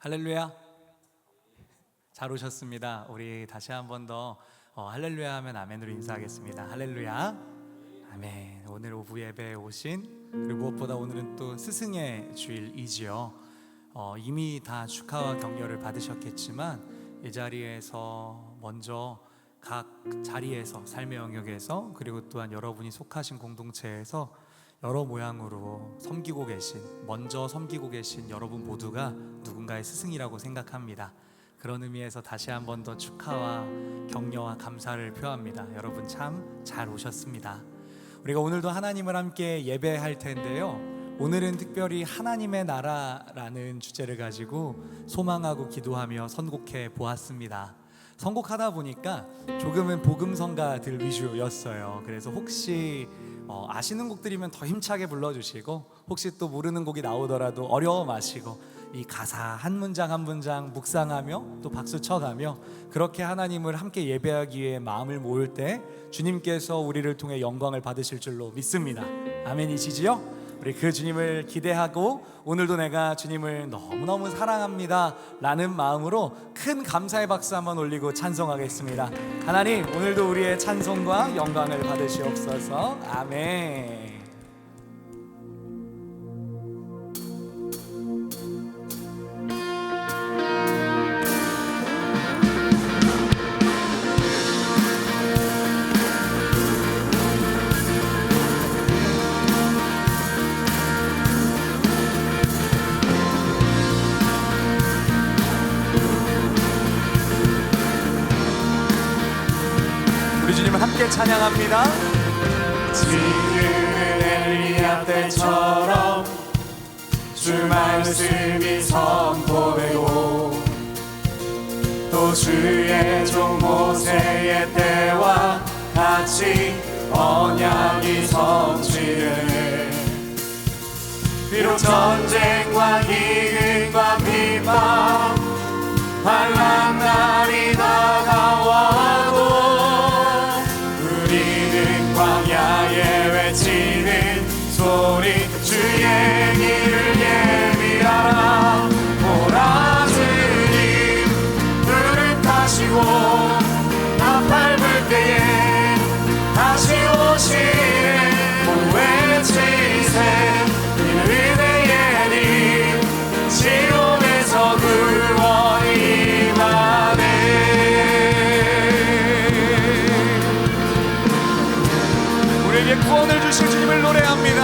할렐루야. 잘 오셨습니다. 우리 다시 한 번 더 할렐루야 하면 아멘으로 인사하겠습니다. 할렐루야. 아멘. 오늘 오후 예배에 오신, 그리고 무엇보다 오늘은 또 스승의 주일이지요. 이미 다 축하와 격려를 받으셨겠지만 이 자리에서 먼저 각 자리에서, 삶의 영역에서, 그리고 또한 여러분이 속하신 공동체에서 여러 모양으로 섬기고 계신, 먼저 섬기고 계신 여러분 모두가 누군가의 스승이라고 생각합니다. 그런 의미에서 다시 한 번 더 축하와 격려와 감사를 표합니다. 여러분 참 잘 오셨습니다. 우리가 오늘도 하나님을 함께 예배할 텐데요, 오늘은 특별히 하나님의 나라라는 주제를 가지고 소망하고 기도하며 선곡해 보았습니다. 선곡하다 보니까 조금은 복음성가들 위주였어요. 그래서 혹시 아시는 곡들이면 더 힘차게 불러주시고, 혹시 또 모르는 곡이 나오더라도 어려워 마시고 이 가사 한 문장 한 문장 묵상하며 또 박수 쳐가며 그렇게 하나님을 함께 예배하기 위해 마음을 모을 때 주님께서 우리를 통해 영광을 받으실 줄로 믿습니다. 아멘이시지요? 우리 그 주님을 기대하고 오늘도 내가 주님을 너무너무 사랑합니다 라는 마음으로 큰 감사의 박수 한번 올리고 찬송하겠습니다. 하나님, 오늘도 우리의 찬송과 영광을 받으시옵소서. 아멘. 우리 주님을 함께 찬양합니다. 지금은 엘리야 때처럼 주 말씀이 선포되고 또 주의 종 모세의 때와 같이 언약이 성취되네. 비록 전쟁과 기근과 비방 환난 날이 다가와도 광야에 외치는 소리, 주의 길을 예비하라. 보라, 주님 불을 타시고 나팔 불 때에 다시 오시네. 외치세 이는 은혜의 님, 시온에서 구원이 임하네. 우리에게 구원을 주실 주님을 노래합니다.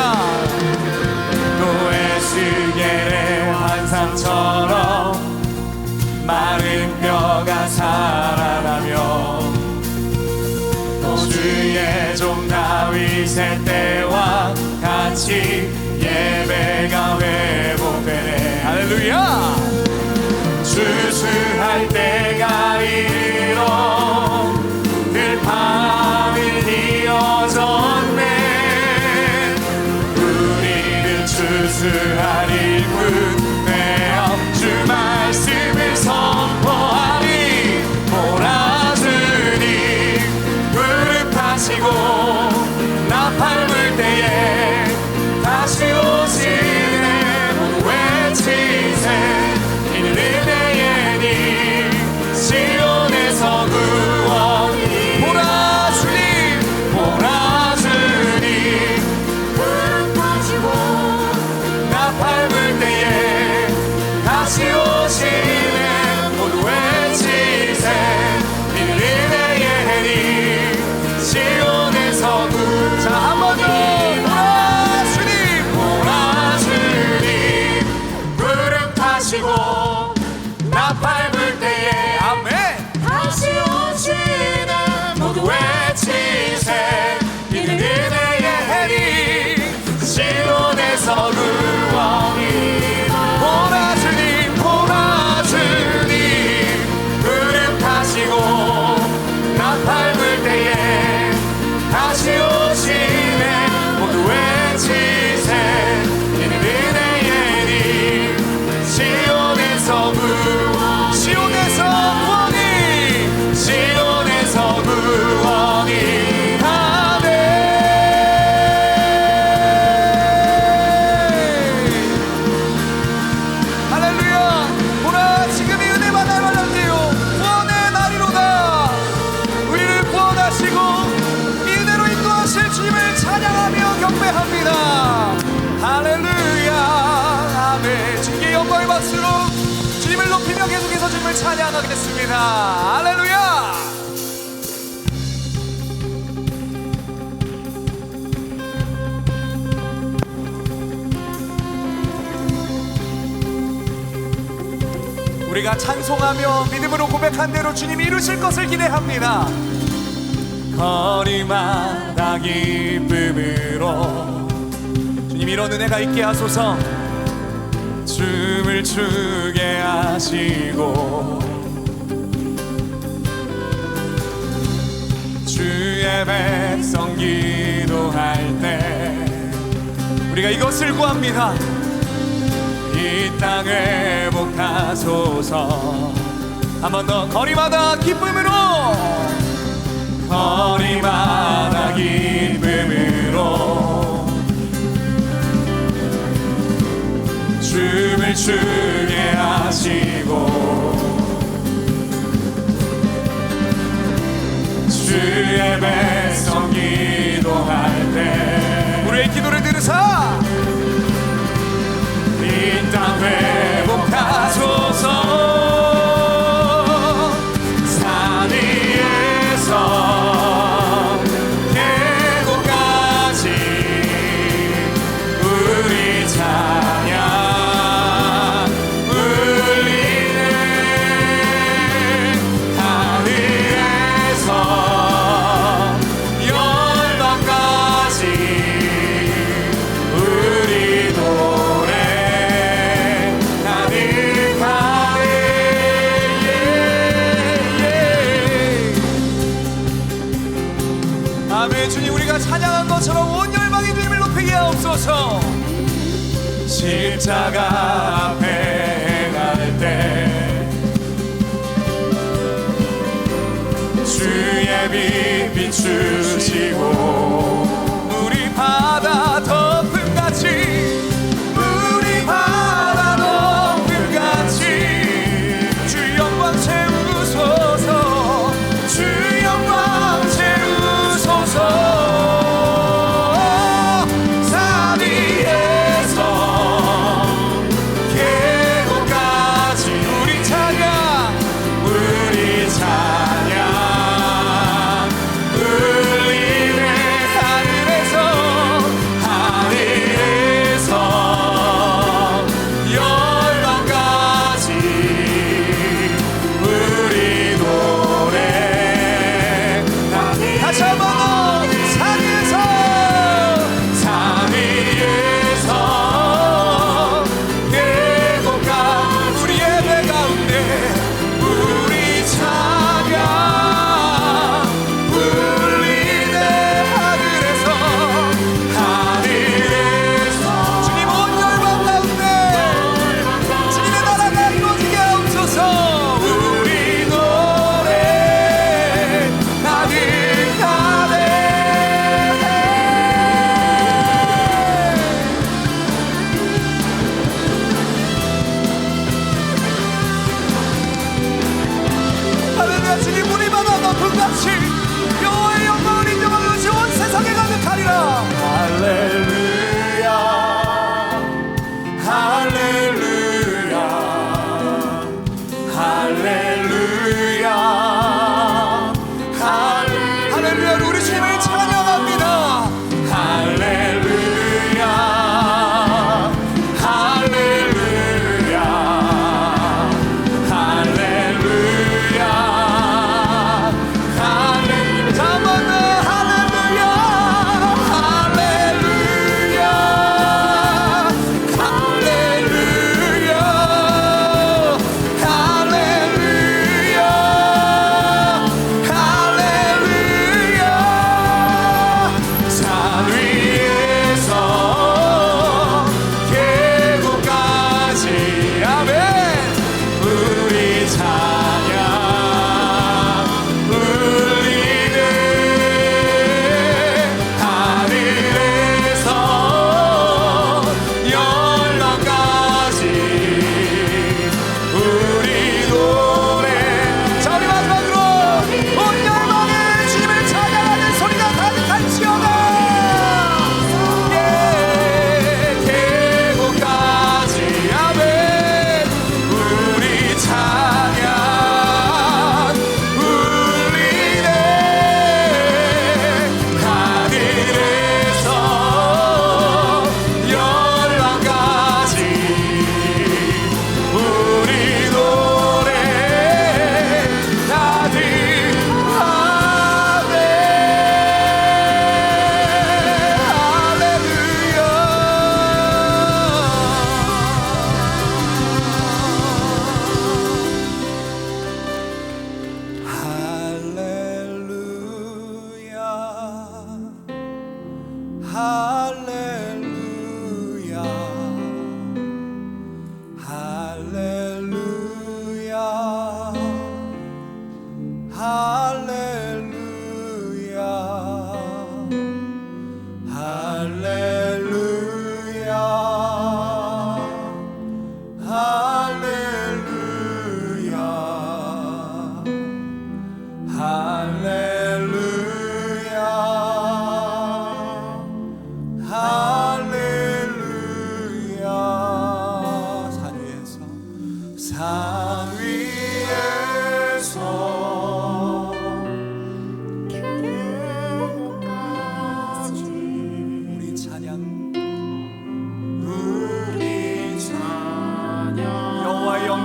또 에스겔의 환상처럼 마른 뼈가 살아나며 또 주의 종 다윗의 때와 같이 예배가 회복되네. 할렐루야. 주수할 때가 이르러 들판이 이어졌네. 우리는 추수할 일꾼 되어 주 말씀을 선포하리. 보라, 주님 무릎 하시고 나팔 불 때에 다시 오시네. 외치세 이는 은혜의 님, 시온에서 구원이. 보라 주님, 보라 주님 불 타시고 나팔 불 때에 계속해서 주님을 찬양하겠습니다. 할렐루야. 우리가 찬송하며 믿음으로 고백한 대로 주님이 이루실 것을 기대합니다. 거리마다 기쁨으로 주님 이런 은혜가 있게 하소서. 춤을 추게 하시고 주의 백성 기도할 때 우리가 이것을 구합니다. 이 땅 회복하소서. 한 번 더. 거리마다 기쁨으로, 거리마다 기쁨으로 춤을 추게 하시고 주의 백성 기도할 때 우리의 기도를 들으사 이 땅 회복하소서. 산 위에서 계곡까지 우리 찬양 울리네. 하늘에서 열방까지 우리 노래 가득하네. 아멘. 주님 우리가 찬양한 것처럼 온 열방이 주님을 높이게 하옵소서. 십자가 앞에 행할 때 주의 빛 비추시고 우리 바다 덮음같이, 우리 바다 덮음같이 주 영광 채우소서. 주 영광 채우소서. 산 위에서 계곡까지 우리 찬양, 우리 찬양 울리네.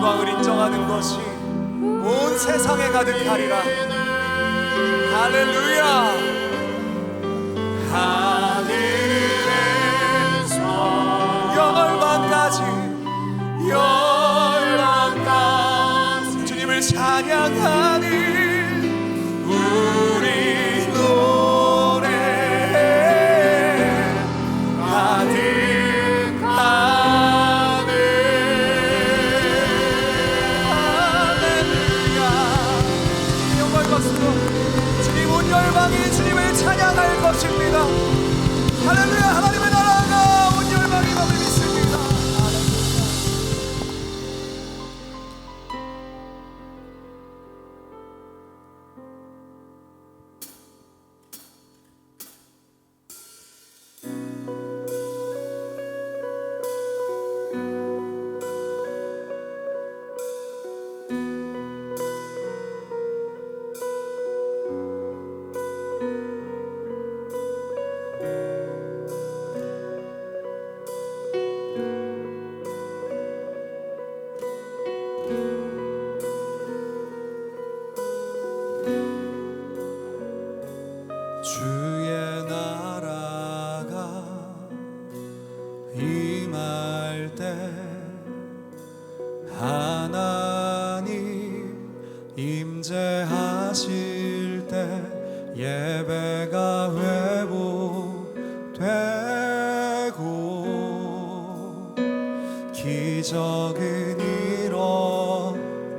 영광을 인정하는 것이 온 세상에 가득하리라. 할렐루야. 하늘에서 열방까지 주님을 찬양하니 우리 노래 가득하네. 할렐루야. 영광 박수로 주님 온 열방이 주님을 찬양할 것입니다. 할렐루야. 하나님의 나라가 온 열방이 너를 믿습니다. 주의 나라가 임할 때 하나님 임재하실 때 예배가 회복되고 기적은 일어나네.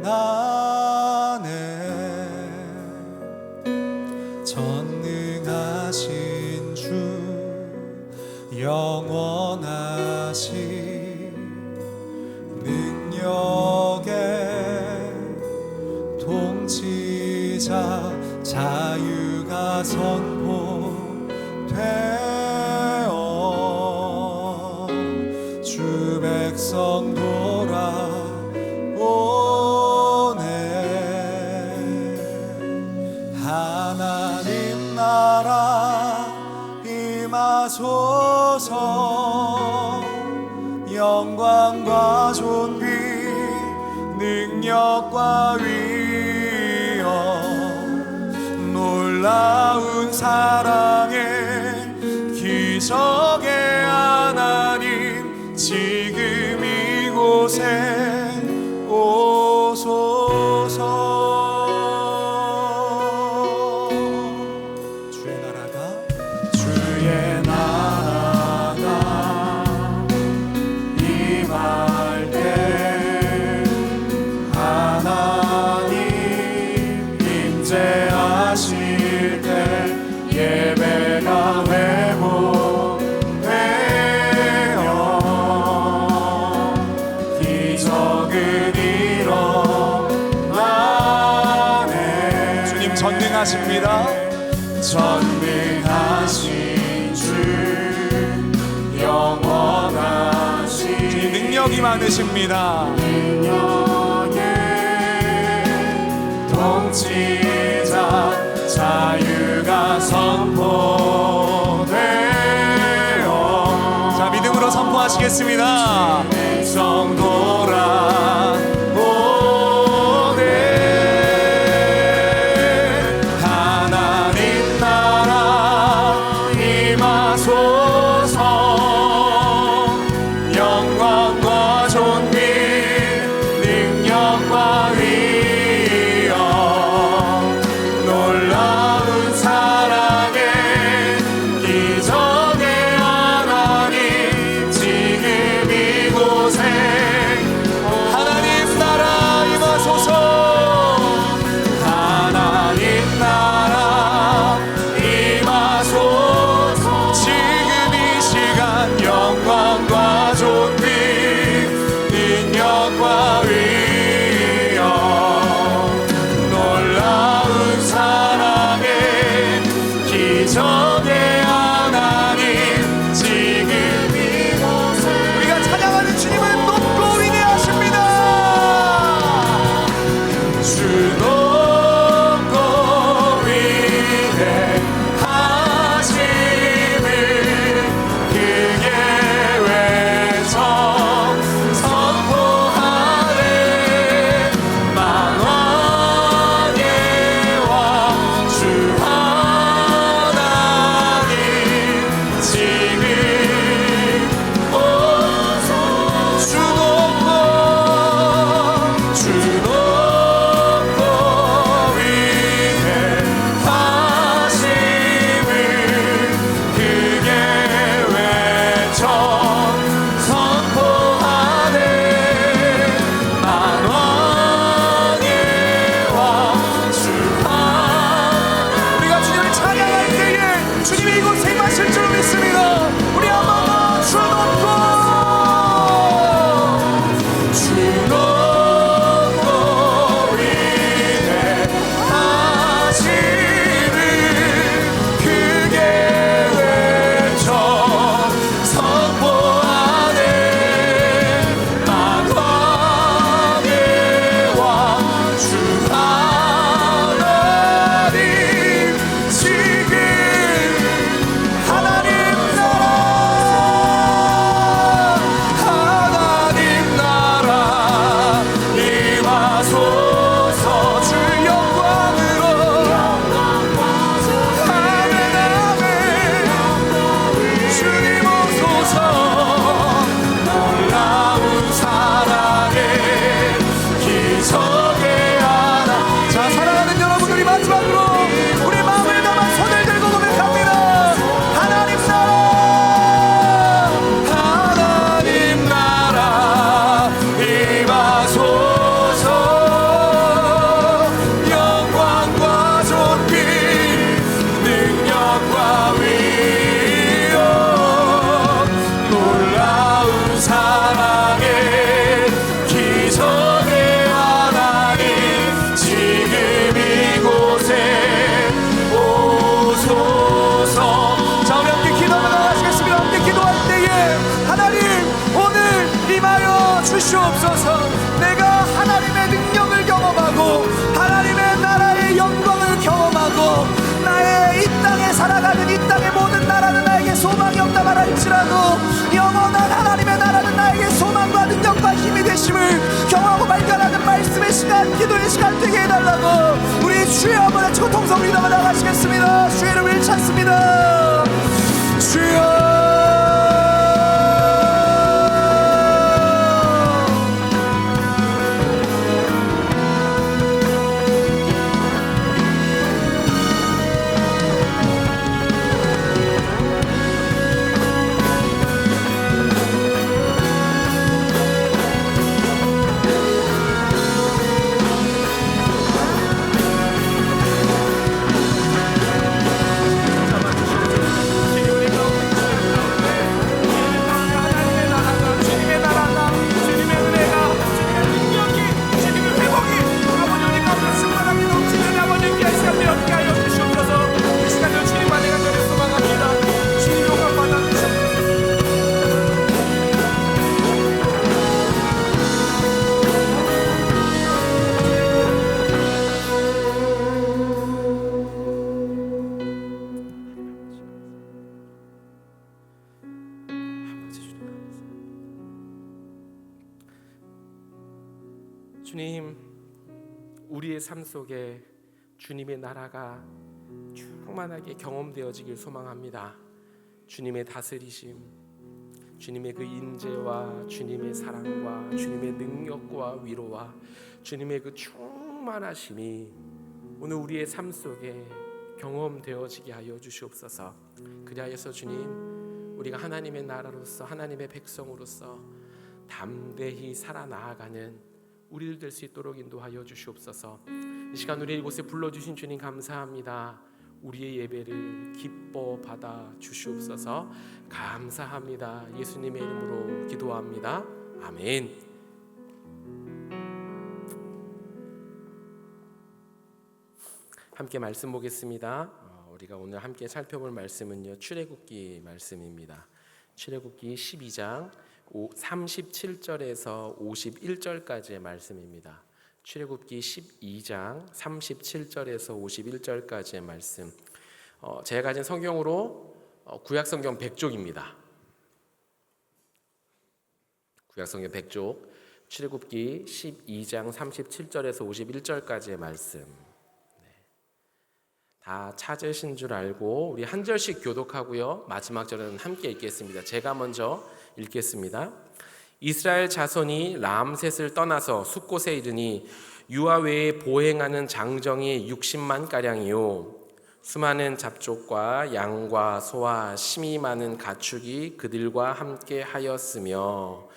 전능하신 주 영원하신 능력의 통치자 자유가 선포되어 주 백성 돌아오네. 하나님 나라 임하소서. 영광과 존귀 능력과 위엄 놀라운 사랑의 기적의 하나님 지금 이곳에 오소서. 주의 나라가 임할 때 하나님 임재하실 때 예배가 회복되어 기적은 일어나네. 주님 전능하십니다. 전능하신 주 영원하신 주님 능력이 많으십니다. 능력의 통치자 자유가 선포되어 자 믿음으로 선포하시겠습니다. 백성 영광과 존귀 능력과 위엄 놀라운 사랑의 기적의 하나님 지금 이곳 임하여 주시옵소서. 내가 하나님의 능력을 경험하고 하나님의 나라의 영광을 경험하고 나의 이 땅에 살아가는 이 땅의 모든 나라는 나에게 소망이 없다 말할지라도 영원한 하나님의 나라는 나에게 소망과 능력과 힘이 되심을 경험하고 발견하는 말씀의 시간, 기도의 시간 되게 해달라고 우리 주여 한번 외치고 통성으로 기도가 나가시겠습니다. 주의 이름을 찾습니다. 주여. 주님, 우리의 삶 속에 주님의 나라가 충만하게 경험되어지길 소망합니다. 주님의 다스리심, 주님의 그 인재와 주님의 사랑과 주님의 능력과 위로와 주님의 그 충만하심이 오늘 우리의 삶 속에 경험되어지게 하여 주시옵소서. 그리하여서 주님, 우리가 하나님의 나라로서 하나님의 백성으로서 담대히 살아나아가는 우리들 될 수 있도록 인도하여 주시옵소서. 이 시간 우리 이곳에 불러주신 주님 감사합니다. 우리의 예배를 기뻐 받아 주시옵소서. 감사합니다. 예수님의 이름으로 기도합니다. 아멘. 함께 말씀 보겠습니다. 우리가 오늘 함께 살펴볼 말씀은요, 출애굽기 말씀입니다. 출애굽기 12장 37절에서 51절까지의 말씀입니다. 출애굽기 12장 37절에서 51절까지의 말씀. 제가 가진 성경으로 구약성경 100쪽입니다. 구약성경 100쪽 출애굽기 12장 37절에서 51절까지의 말씀. 다 찾으신 줄 알고 우리 한 절씩 교독하고요, 마지막 절은 함께 읽겠습니다. 제가 먼저 읽겠습니다. 이스라엘 자손이 람셋을 떠나서 숫곳에 이르니 유아 외에 보행하는 장정이 60만 가량이요 수많은 잡족과 양과 소와 심이 많은 가축이 그들과 함께 하였으며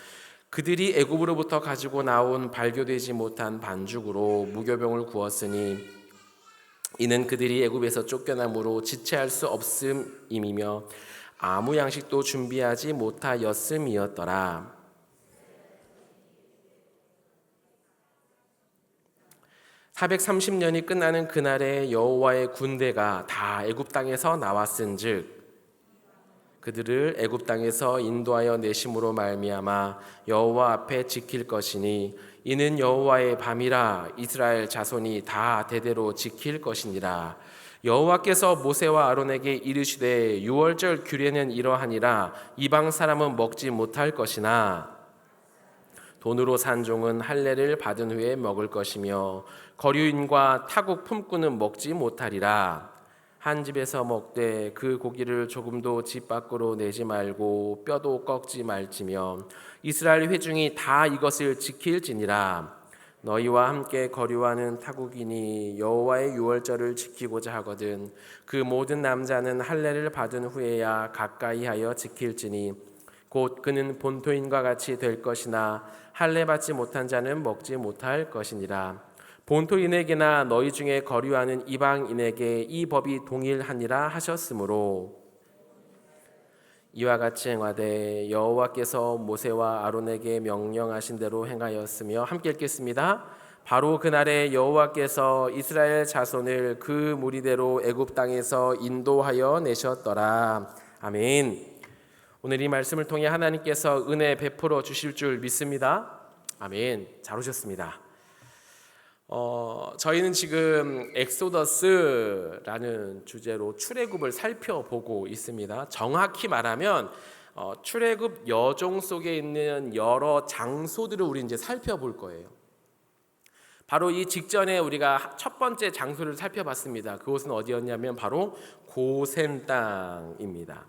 그들이 애굽으로부터 가지고 나온 발교되지 못한 반죽으로 무교병을 구웠으니 이는 그들이 애굽에서 쫓겨남으로 지체할 수 없음임이며 아무 양식도 준비하지 못하였음이었더라. (430년이) 끝나는 그날에 여호와의 군대가 다 애굽 땅에서 나왔은즉 그들을 애굽 땅에서 인도하여 내심으로 말미암아 여호와 앞에 지킬 것이니 이는 여호와의 밤이라 이스라엘 자손이 다 대대로 지킬 것이니라. 여호와께서 모세와 아론에게 이르시되 유월절 규례는 이러하니라. 이방 사람은 먹지 못할 것이나 돈으로 산 종은 할례를 받은 후에 먹을 것이며 거류인과 타국 품꾼은 먹지 못하리라. 한 집에서 먹되 그 고기를 조금도 집 밖으로 내지 말고 뼈도 꺾지 말지며 이스라엘 회중이 다 이것을 지킬지니라. 너희와 함께 거류하는 타국인이 여호와의 유월절을 지키고자 하거든 그 모든 남자는 할례를 받은 후에야 가까이 하여 지킬지니 곧 그는 본토인과 같이 될 것이나 할례 받지 못한 자는 먹지 못할 것이니라. 본토인에게나 너희 중에 거류하는 이방인에게 이 법이 동일하니라 하셨으므로 이와 같이 행하되 여호와께서 모세와 아론에게 명령하신 대로 행하였으며 함께 읽겠습니다. 바로 그날에 여호와께서 이스라엘 자손을 그 무리대로 애굽 땅에서 인도하여 내셨더라. 아멘. 오늘 이 말씀을 통해 하나님께서 은혜 베풀어 주실 줄 믿습니다. 아멘. 잘 오셨습니다. 저희는 지금 엑소더스라는 주제로 출애굽을 살펴보고 있습니다. 정확히 말하면 출애굽 여정 속에 있는 여러 장소들을 우리 이제 살펴볼 거예요. 바로 이 직전에 우리가 첫 번째 장소를 살펴봤습니다. 그곳은 어디였냐면 바로 고센 땅입니다.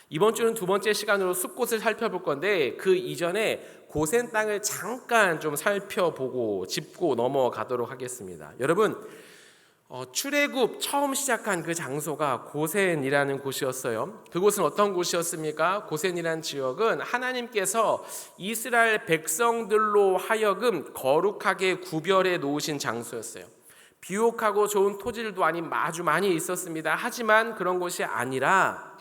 이번 주는 두 번째 시간으로 숲곳을 살펴볼 건데 그 이전에 고센 땅을 잠깐 좀 살펴보고 짚고 넘어가도록 하겠습니다. 여러분, 출애굽 처음 시작한 그 장소가 고센이라는 곳이었어요. 그곳은 어떤 곳이었습니까? 고센이라는 지역은 하나님께서 이스라엘 백성들로 하여금 거룩하게 구별해 놓으신 장소였어요. 비옥하고 좋은 토지들도 아주 많이 있었습니다. 하지만 그런 곳이 아니라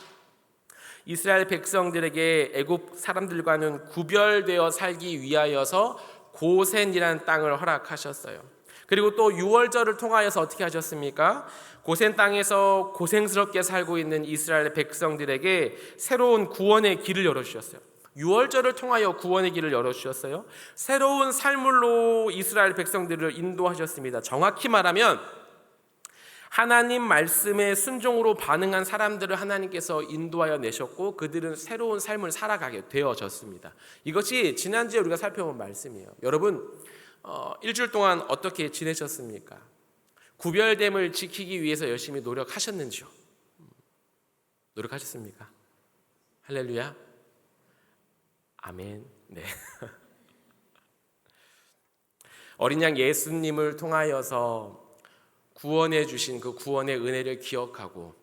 이스라엘 백성들에게 애굽 사람들과는 구별되어 살기 위하여서 고센이라는 땅을 허락하셨어요. 그리고 또 유월절을 통하여서 어떻게 하셨습니까? 고센 땅에서 고생스럽게 살고 있는 이스라엘 백성들에게 새로운 구원의 길을 열어주셨어요. 유월절을 통하여 구원의 길을 열어주셨어요. 새로운 삶으로 이스라엘 백성들을 인도하셨습니다. 정확히 말하면 하나님 말씀에 순종으로 반응한 사람들을 하나님께서 인도하여 내셨고 그들은 새로운 삶을 살아가게 되어졌습니다. 이것이 지난주에 우리가 살펴본 말씀이에요. 여러분, 일주일 동안 어떻게 지내셨습니까? 구별됨을 지키기 위해서 열심히 노력하셨는지요? 노력하셨습니까? 할렐루야. 아멘. 네. 어린 양 예수님을 통하여서 구원해 주신 그 구원의 은혜를 기억하고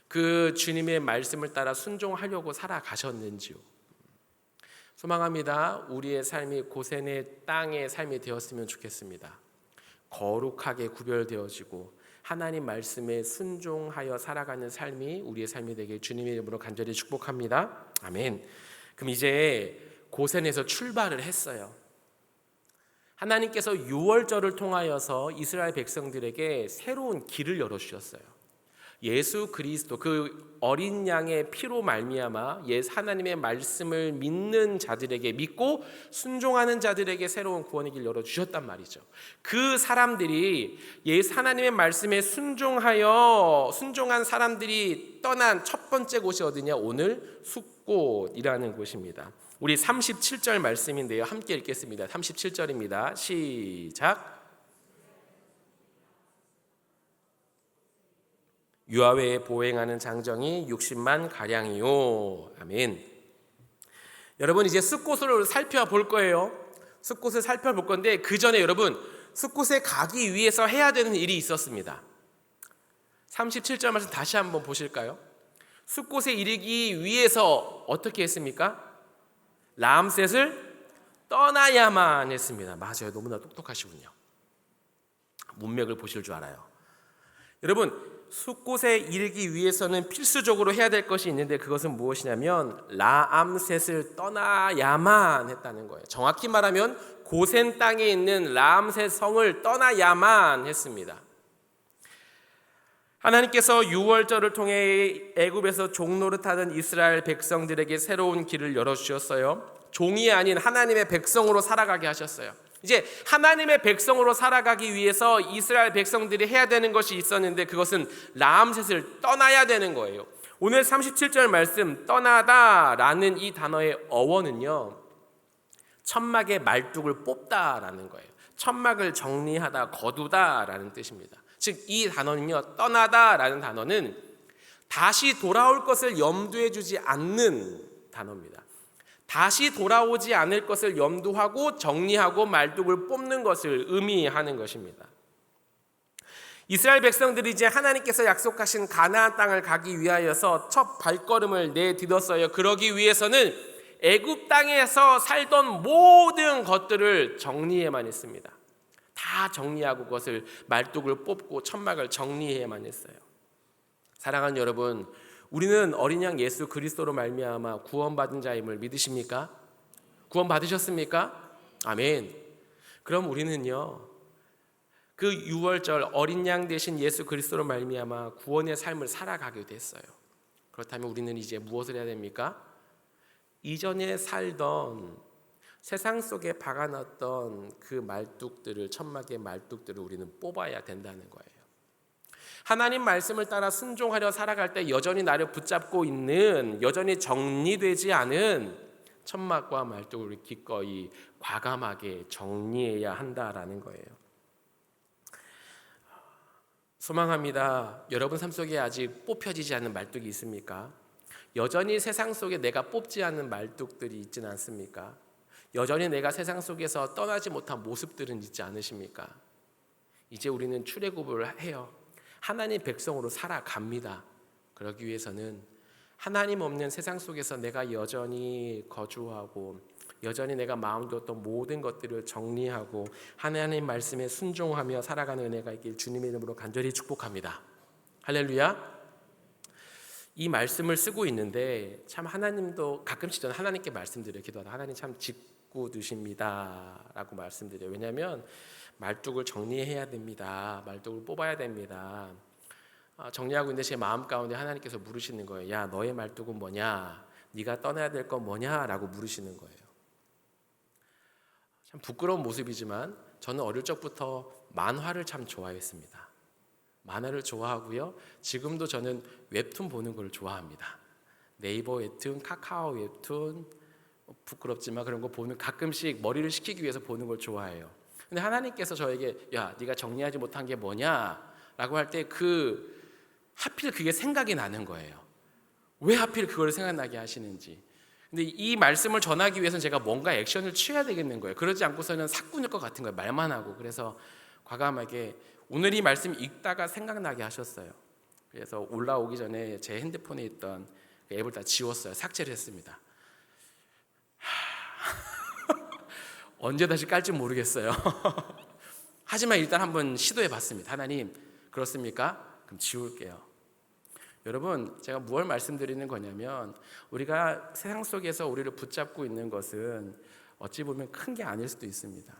그 주님의 말씀을 따라 순종하려고 살아가셨는지요? 소망합니다. 우리의 삶이 고센의 땅의 삶이 되었으면 좋겠습니다. 거룩하게 구별되어지고 하나님 말씀에 순종하여 살아가는 삶이 우리의 삶이 되길 주님의 이름으로 간절히 축복합니다. 아멘. 그럼 이제 고센에서 출발을 했어요. 하나님께서 유월절을 통하여서 이스라엘 백성들에게 새로운 길을 열어주셨어요. 예수 그리스도 그 어린 양의 피로 말미암아 하나님의 말씀을 믿는 자들에게, 믿고 순종하는 자들에게 새로운 구원의 길을 열어주셨단 말이죠. 그 사람들이 하나님의 말씀에 순종한 사람들이 떠난 첫 번째 곳이 어디냐? 오늘 숲곳이라는 곳입니다. 우리 37절 말씀인데요, 함께 읽겠습니다. 37절입니다. 시작. 유아회에 보행하는 장정이 60만 가량이요. 아멘. 여러분, 이제 숲곳을 살펴볼 거예요. 숲곳을 살펴볼 건데 그 전에 여러분, 숲곳에 가기 위해서 해야 되는 일이 있었습니다. 37절 말씀 다시 한번 보실까요? 숲곳에 이르기 위해서 어떻게 했습니까? 람셋을 떠나야만 했습니다. 맞아요. 너무나 똑똑하시군요. 문맥을 보실 줄 알아요. 여러분, 숲곳에 이르기 위해서는 필수적으로 해야 될 것이 있는데 그것은 무엇이냐면 라암셋을 떠나야만 했다는 거예요. 정확히 말하면 고센 땅에 있는 라암셋 성을 떠나야만 했습니다. 하나님께서 유월절을 통해 애굽에서 종노릇하던 이스라엘 백성들에게 새로운 길을 열어주셨어요. 종이 아닌 하나님의 백성으로 살아가게 하셨어요. 이제 하나님의 백성으로 살아가기 위해서 이스라엘 백성들이 해야 되는 것이 있었는데 그것은 라암셋을 떠나야 되는 거예요. 오늘 37절 말씀 떠나다라는 이 단어의 어원은요, 천막의 말뚝을 뽑다라는 거예요. 천막을 정리하다, 거두다라는 뜻입니다. 즉 이 단어는요, 떠나다라는 단어는 다시 돌아올 것을 염두에 두지 않는 단어입니다. 다시 돌아오지 않을 것을 염두하고 정리하고 말뚝을 뽑는 것을 의미하는 것입니다. 이스라엘 백성들이 이제 하나님께서 약속하신 가나안 땅을 가기 위하여서 첫 발걸음을 내딛었어요. 그러기 위해서는 애굽 땅에서 살던 모든 것들을 정리해야만 했습니다. 다 정리하고 그것을 말뚝을 뽑고 천막을 정리해야만 했어요. 사랑하는 여러분, 우리는 어린 양 예수 그리스도로 말미암아 구원받은 자임을 믿으십니까? 구원 받으셨습니까? 아멘. 그럼 우리는요, 그 유월절 어린 양 대신 예수 그리스도로 말미암아 구원의 삶을 살아가게 됐어요. 그렇다면 우리는 이제 무엇을 해야 됩니까? 이전에 살던 세상 속에 박아놨던 그 말뚝들을, 천막의 말뚝들을 우리는 뽑아야 된다는 거예요. 하나님 말씀을 따라 순종하려 살아갈 때 여전히 나를 붙잡고 있는, 여전히 정리되지 않은 천막과 말뚝을 우리 기꺼이 과감하게 정리해야 한다라는 거예요. 소망합니다. 여러분 삶 속에 아직 뽑혀지지 않는 말뚝이 있습니까? 여전히 세상 속에 내가 뽑지 않는 말뚝들이 있지는 않습니까? 여전히 내가 세상 속에서 떠나지 못한 모습들은 있지 않으십니까? 이제 우리는 출애굽을 해요. 하나님 백성으로 살아갑니다. 그러기 위해서는 하나님 없는 세상 속에서 내가 여전히 거주하고, 여전히 내가 마음 뒀던 모든 것들을 정리하고 하나님 말씀에 순종하며 살아가는 은혜가 있길 주님의 이름으로 간절히 축복합니다. 할렐루야. 이 말씀을 쓰고 있는데 참 하나님도 가끔씩 저는 하나님께 말씀드려요. 기도하다 하나님 참 짓궂으십니다 라고 말씀드려요. 왜냐하면 말뚝을 정리해야 됩니다. 말뚝을 뽑아야 됩니다. 정리하고 있는데 제 마음 가운데 하나님께서 물으시는 거예요. 야, 너의 말뚝은 뭐냐? 네가 떠나야 될 건 뭐냐? 라고 물으시는 거예요. 참 부끄러운 모습이지만 저는 어릴 적부터 만화를 참 좋아했습니다. 만화를 좋아하고요. 지금도 저는 웹툰 보는 걸 좋아합니다. 네이버 웹툰, 카카오 웹툰, 부끄럽지만 그런 거 보는, 가끔씩 머리를 식히기 위해서 보는 걸 좋아해요. 근데 하나님께서 저에게 야, 네가 정리하지 못한 게 뭐냐? 라고 할 때 하필 그게 생각이 나는 거예요. 왜 하필 그걸 생각나게 하시는지. 근데 이 말씀을 전하기 위해서는 제가 뭔가 액션을 취해야 되겠는 거예요. 그러지 않고서는 사꾼일 것 같은 거예요. 말만 하고. 그래서 과감하게 오늘 이 말씀 읽다가 생각나게 하셨어요. 그래서 올라오기 전에 제 핸드폰에 있던 그 앱을 다 지웠어요. 삭제를 했습니다. 언제 다시 깔지 모르겠어요. 하지만 일단 한번 시도해 봤습니다. 하나님, 그렇습니까? 그럼 지울게요. 여러분, 제가 무엇을 말씀드리는 거냐면 우리가 세상 속에서 우리를 붙잡고 있는 것은 어찌 보면 큰 게 아닐 수도 있습니다.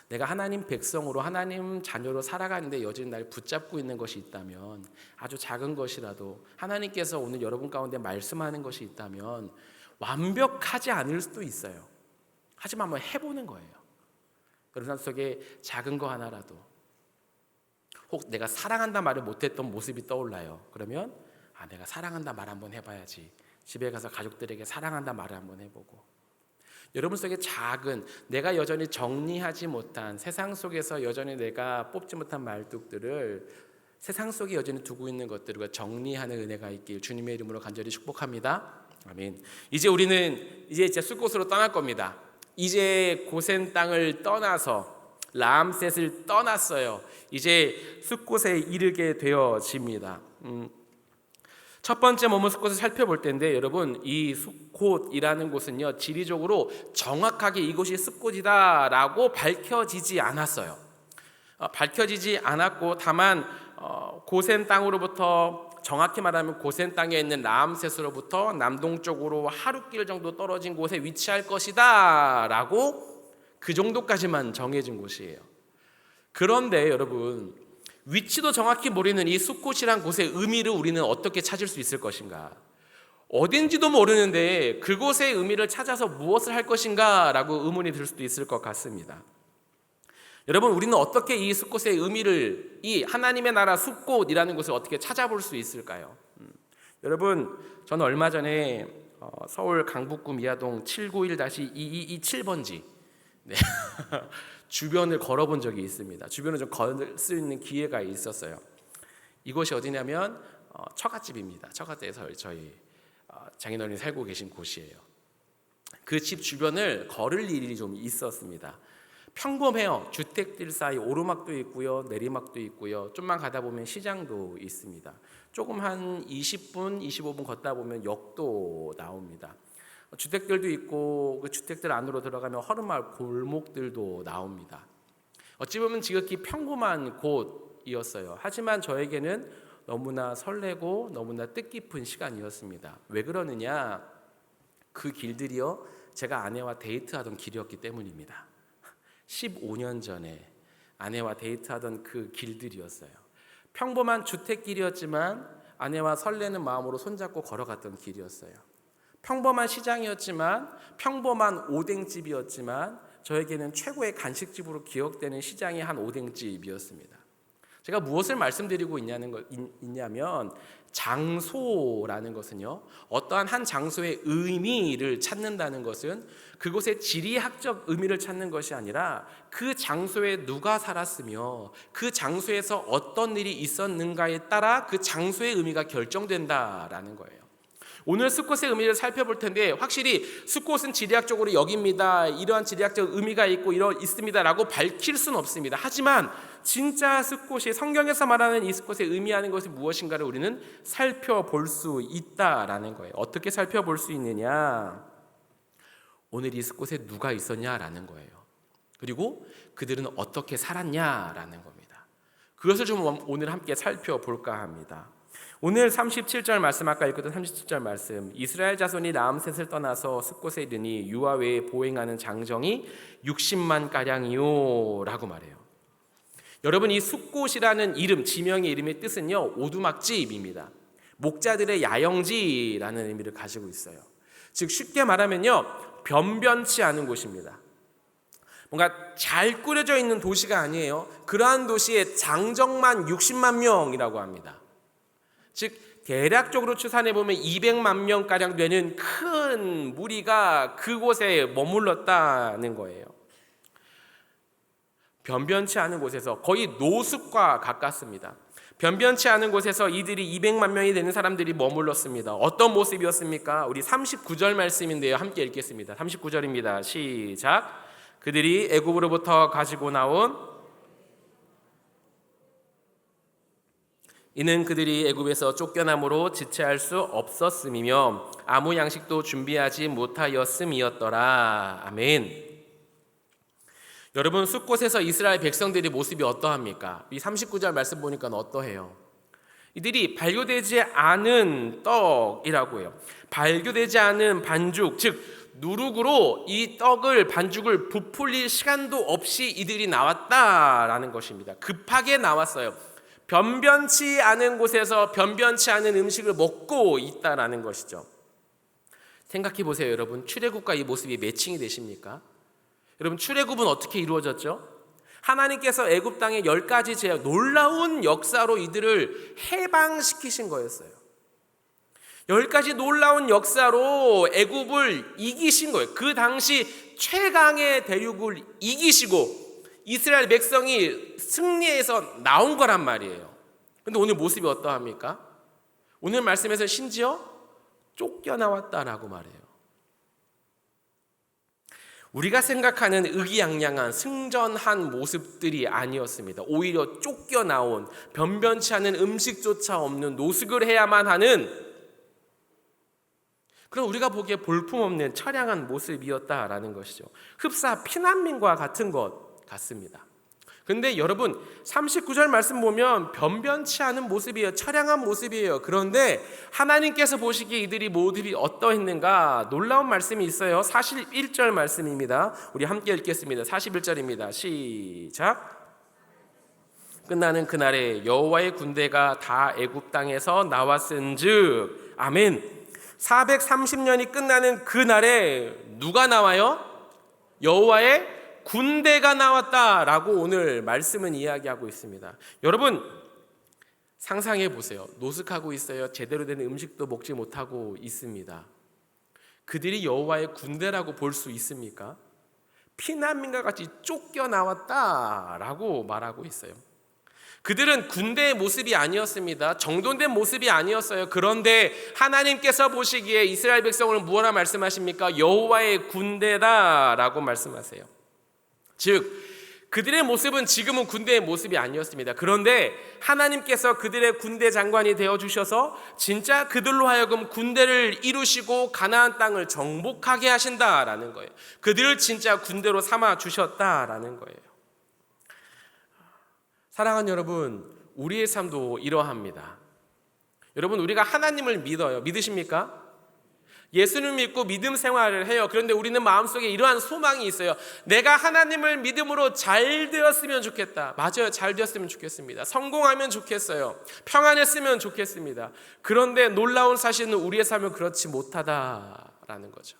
내가 하나님 백성으로, 하나님 자녀로 살아가는데 여전히 날 붙잡고 있는 것이 있다면, 아주 작은 것이라도 하나님께서 오늘 여러분 가운데 말씀하는 것이 있다면 완벽하지 않을 수도 있어요. 하지만 한번 해보는 거예요. 그런 삶 속에 작은 거 하나라도, 혹 내가 사랑한다 말을 못했던 모습이 떠올라요. 그러면 내가 사랑한다 말 한번 해봐야지. 집에 가서 가족들에게 사랑한다 말을 한번 해보고, 여러분 속에 작은, 내가 여전히 정리하지 못한, 세상 속에서 여전히 내가 뽑지 못한 말뚝들을 세상 속에 여전히 두고 있는 것들을 정리하는 은혜가 있길 주님의 이름으로 간절히 축복합니다. 아멘. 이제 우리는 이제 숫곳으로 떠날 겁니다. 이제 고센 땅을 떠나서 라암셋을 떠났어요. 이제 숫곳에 이르게 되어집니다. 첫 번째 머문 숫곳을 살펴볼 텐데, 여러분, 이 숫곳이라는 곳은요, 지리적으로 정확하게 이곳이 숫곳이다라고 밝혀지지 않았어요. 밝혀지지 않았고, 다만 고센 땅으로부터, 정확히 말하면 고센 땅에 있는 라암셋으로부터 남동쪽으로 하루길 정도 떨어진 곳에 위치할 것이다 라고 그 정도까지만 정해진 곳이에요. 그런데 여러분, 위치도 정확히 모르는 이 숫곳이란 곳의 의미를 우리는 어떻게 찾을 수 있을 것인가? 어딘지도 모르는데 그곳의 의미를 찾아서 무엇을 할 것인가 라고 의문이 들 수도 있을 것 같습니다. 여러분, 우리는 어떻게 이 숫곳의 의미를, 이 하나님의 나라 숫곳이라는 곳을 어떻게 찾아볼 수 있을까요? 여러분, 저는 얼마 전에 서울 강북구 미아동 791-2227번지 주변을 걸어본 적이 있습니다. 주변을 좀 걸을 수 있는 기회가 있었어요. 이곳이 어디냐면 처갓집입니다. 처갓집에서 저희 장인어른이 살고 계신 곳이에요. 그 집 주변을 걸을 일이 좀 있었습니다. 평범해요. 주택들 사이 오르막도 있고요, 내리막도 있고요. 좀만 가다 보면 시장도 있습니다. 조금 한 20분, 25분 걷다 보면 역도 나옵니다. 주택들도 있고, 그 주택들 안으로 들어가면 허름한 골목들도 나옵니다. 어찌 보면 지극히 평범한 곳이었어요. 하지만 저에게는 너무나 설레고 너무나 뜻깊은 시간이었습니다. 왜 그러느냐? 그 길들이요, 제가 아내와 데이트하던 길이었기 때문입니다. 15년 전에 아내와 데이트하던 그 길들이었어요. 평범한 주택길이었지만 아내와 설레는 마음으로 손잡고 걸어갔던 길이었어요. 평범한 시장이었지만, 평범한 오뎅집이었지만 저에게는 최고의 간식집으로 기억되는 시장의 한 오뎅집이었습니다. 제가 무엇을 말씀드리고 있냐면 장소라는 것은요, 어떠한 한 장소의 의미를 찾는다는 것은 그곳의 지리학적 의미를 찾는 것이 아니라 그 장소에 누가 살았으며 그 장소에서 어떤 일이 있었는가에 따라 그 장소의 의미가 결정된다라는 거예요. 오늘 숫꽃의 의미를 살펴볼 텐데, 확실히 숫꽃은 지리학적으로 여기입니다, 이러한 지리학적 의미가 있습니다 라고 밝힐 수는 없습니다. 하지만 진짜 숫꽃이, 성경에서 말하는 이 숫꽃의 의미하는 것이 무엇인가를 우리는 살펴볼 수 있다라는 거예요. 어떻게 살펴볼 수 있느냐? 오늘 이 숫꽃에 누가 있었냐라는 거예요. 그리고 그들은 어떻게 살았냐라는 겁니다. 그것을 좀 오늘 함께 살펴볼까 합니다. 오늘 37절 말씀, 아까 읽었던 37절 말씀, 이스라엘 자손이 라암셋을 떠나서 숫곳에 이르니 유아 외에 보행하는 장정이 60만 가량이요 라고 말해요. 여러분, 이 숫곳이라는 이름, 지명의 이름의 뜻은요, 오두막집입니다. 목자들의 야영지라는 의미를 가지고 있어요. 즉 쉽게 말하면요, 변변치 않은 곳입니다. 뭔가 잘 꾸려져 있는 도시가 아니에요. 그러한 도시의 장정만 60만 명이라고 합니다. 즉 대략적으로 추산해보면 200만 명가량 되는 큰 무리가 그곳에 머물렀다는 거예요. 변변치 않은 곳에서, 거의 노숙과 가깝습니다. 변변치 않은 곳에서 이들이 200만 명이 되는 사람들이 머물렀습니다. 어떤 모습이었습니까? 우리 39절 말씀인데요, 함께 읽겠습니다. 39절입니다. 시작. 그들이 애굽으로부터 가지고 나온, 이는 그들이 애굽에서 쫓겨남으로 지체할 수 없었음이며 아무 양식도 준비하지 못하였음이었더라. 아멘. 여러분, 숫곳에서 이스라엘 백성들의 모습이 어떠합니까? 이 39절 말씀 보니까 어떠해요? 이들이 발교되지 않은 떡이라고 해요. 발교되지 않은 반죽, 즉 누룩으로 이 떡을, 반죽을 부풀릴 시간도 없이 이들이 나왔다라는 것입니다. 급하게 나왔어요. 변변치 않은 곳에서 변변치 않은 음식을 먹고 있다라는 것이죠. 생각해 보세요, 여러분. 출애굽과 이 모습이 매칭이 되십니까? 여러분, 출애굽은 어떻게 이루어졌죠? 하나님께서 애굽 땅의 10가지 죄악, 놀라운 역사로 이들을 해방시키신 거였어요. 10가지 놀라운 역사로 애굽을 이기신 거예요. 그 당시 최강의 대륙을 이기시고 이스라엘 백성이 승리해서 나온 거란 말이에요. 근데 오늘 모습이 어떠합니까? 오늘 말씀에서 심지어 쫓겨나왔다라고 말해요. 우리가 생각하는 의기양양한 승전한 모습들이 아니었습니다. 오히려 쫓겨나온, 변변치 않은 음식조차 없는 노숙을 해야만 하는 그런, 우리가 보기에 볼품없는 처량한 모습이었다라는 것이죠. 흡사 피난민과 같은 것 같습니다. 근데 여러분, 39절 말씀 보면 변변치 않은 모습이에요. 처량한 모습이에요. 그런데 하나님께서 보시기에 이들이 모습이 어떠했는가, 놀라운 말씀이 있어요. 41절 말씀입니다. 우리 함께 읽겠습니다. 41절입니다. 시작. 끝나는 그날에 여호와의 군대가 다 애굽 땅에서 나왔은즉, 아멘. 430년이 끝나는 그날에 누가 나와요? 여호와의 군대가 나왔다라고 오늘 말씀은 이야기하고 있습니다. 여러분, 상상해 보세요. 노숙하고 있어요. 제대로 된 음식도 먹지 못하고 있습니다. 그들이 여호와의 군대라고 볼 수 있습니까? 피난민과 같이 쫓겨나왔다라고 말하고 있어요. 그들은 군대의 모습이 아니었습니다. 정돈된 모습이 아니었어요. 그런데 하나님께서 보시기에 이스라엘 백성을 무엇라 말씀하십니까? 여호와의 군대다라고 말씀하세요. 즉 그들의 모습은 지금은 군대의 모습이 아니었습니다. 그런데 하나님께서 그들의 군대 장관이 되어주셔서 진짜 그들로 하여금 군대를 이루시고 가나안 땅을 정복하게 하신다라는 거예요. 그들을 진짜 군대로 삼아주셨다라는 거예요. 사랑하는 여러분, 우리의 삶도 이러합니다. 여러분, 우리가 하나님을 믿어요. 믿으십니까? 예수를 믿고 믿음 생활을 해요. 그런데 우리는 마음속에 이러한 소망이 있어요. 내가 하나님을 믿음으로 잘 되었으면 좋겠다. 맞아요. 잘 되었으면 좋겠습니다. 성공하면 좋겠어요. 평안했으면 좋겠습니다. 그런데 놀라운 사실은 우리의 삶은 그렇지 못하다 있다라는 거죠.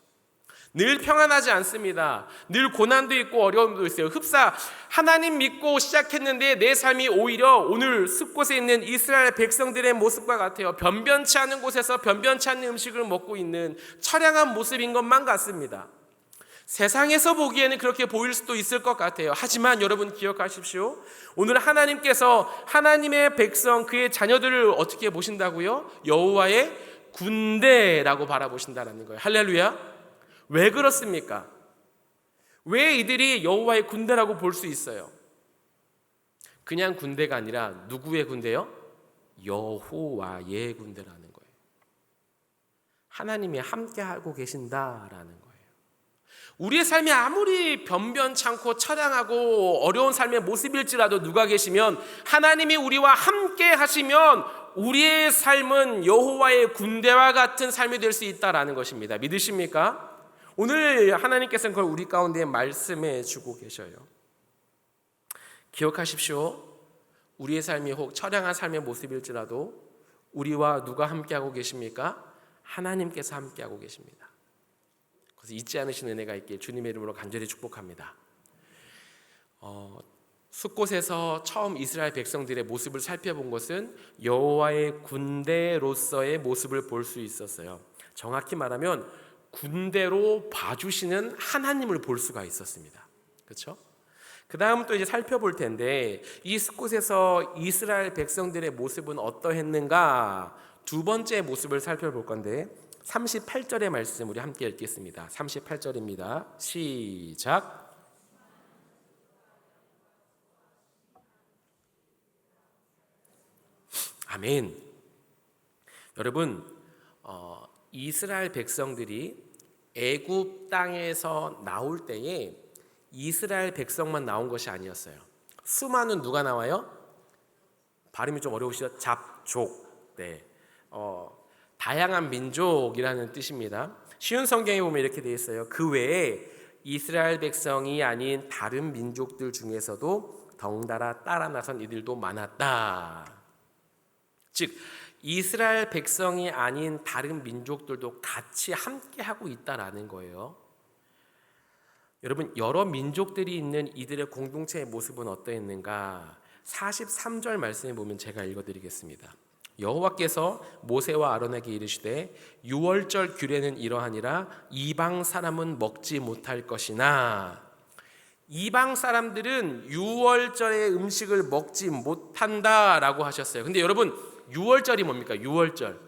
늘 평안하지 않습니다. 늘 고난도 있고 어려움도 있어요. 흡사 하나님 믿고 시작했는데 내 삶이 오히려 오늘 숲곳에 있는 이스라엘 백성들의 모습과 같아요. 변변치 않은 곳에서 변변치 않은 음식을 먹고 있는 처량한 모습인 것만 같습니다. 세상에서 보기에는 그렇게 보일 수도 있을 것 같아요. 하지만 여러분 기억하십시오. 오늘 하나님께서 하나님의 백성 그의 자녀들을 어떻게 보신다고요? 여호와의 군대라고 바라보신다는 거예요. 할렐루야. 왜 그렇습니까? 왜 이들이 여호와의 군대라고 볼 수 있어요? 그냥 군대가 아니라 누구의 군대요? 여호와의 군대라는 거예요. 하나님이 함께하고 계신다라는 거예요. 우리의 삶이 아무리 변변찮고 처량하고 어려운 삶의 모습일지라도 누가 계시면 하나님이 우리와 함께 하시면 우리의 삶은 여호와의 군대와 같은 삶이 될 수 있다라는 것입니다. 믿으십니까? 오늘 하나님께서는 그걸 우리 가운데 말씀해 주고 계셔요. 기억하십시오. 우리의 삶이 혹 처량한 삶의 모습일지라도 우리와 누가 함께하고 계십니까? 하나님께서 함께하고 계십니다. 그래서 잊지 않으신 은혜가 있길 주님의 이름으로 간절히 축복합니다. 숲곳에서 처음 이스라엘 백성들의 모습을 살펴본 것은 여호와의 군대로서의 모습을 볼 수 있었어요. 정확히 말하면 군대로 봐주시는 하나님을 볼 수가 있었습니다. 그렇죠? 그 다음 또 이제 살펴볼 텐데 이 숲곳에서 이스라엘 백성들의 모습은 어떠했는가? 두 번째 모습을 살펴볼 건데 38절의 말씀 우리 함께 읽겠습니다. 38절입니다. 시작. 아멘. 여러분, 이스라엘 백성들이 애굽 땅에서 나올 때에 이스라엘 백성만 나온 것이 아니었어요. 수많은 누가 나와요? 발음이 좀 어려우시죠? 잡족. 네. 다양한 민족이라는 뜻입니다. 쉬운 성경에 보면 이렇게 되어 있어요. 그 외에 이스라엘 백성이 아닌 다른 민족들 중에서도 덩달아 따라 나선 이들도 많았다. 즉 이스라엘 백성이 아닌 다른 민족들도 같이 함께하고 있다라는 거예요. 여러분, 여러 민족들이 있는 이들의 공동체의 모습은 어떠했는가? 43절 말씀에 보면 제가 읽어드리겠습니다. 여호와께서 모세와 아론에게 이르시되 유월절 규례는 이러하니라 이방 사람은 먹지 못할 것이나. 이방 사람들은 유월절의 음식을 먹지 못한다라고 하셨어요. 근데 여러분, 유월절이 뭡니까? 유월절.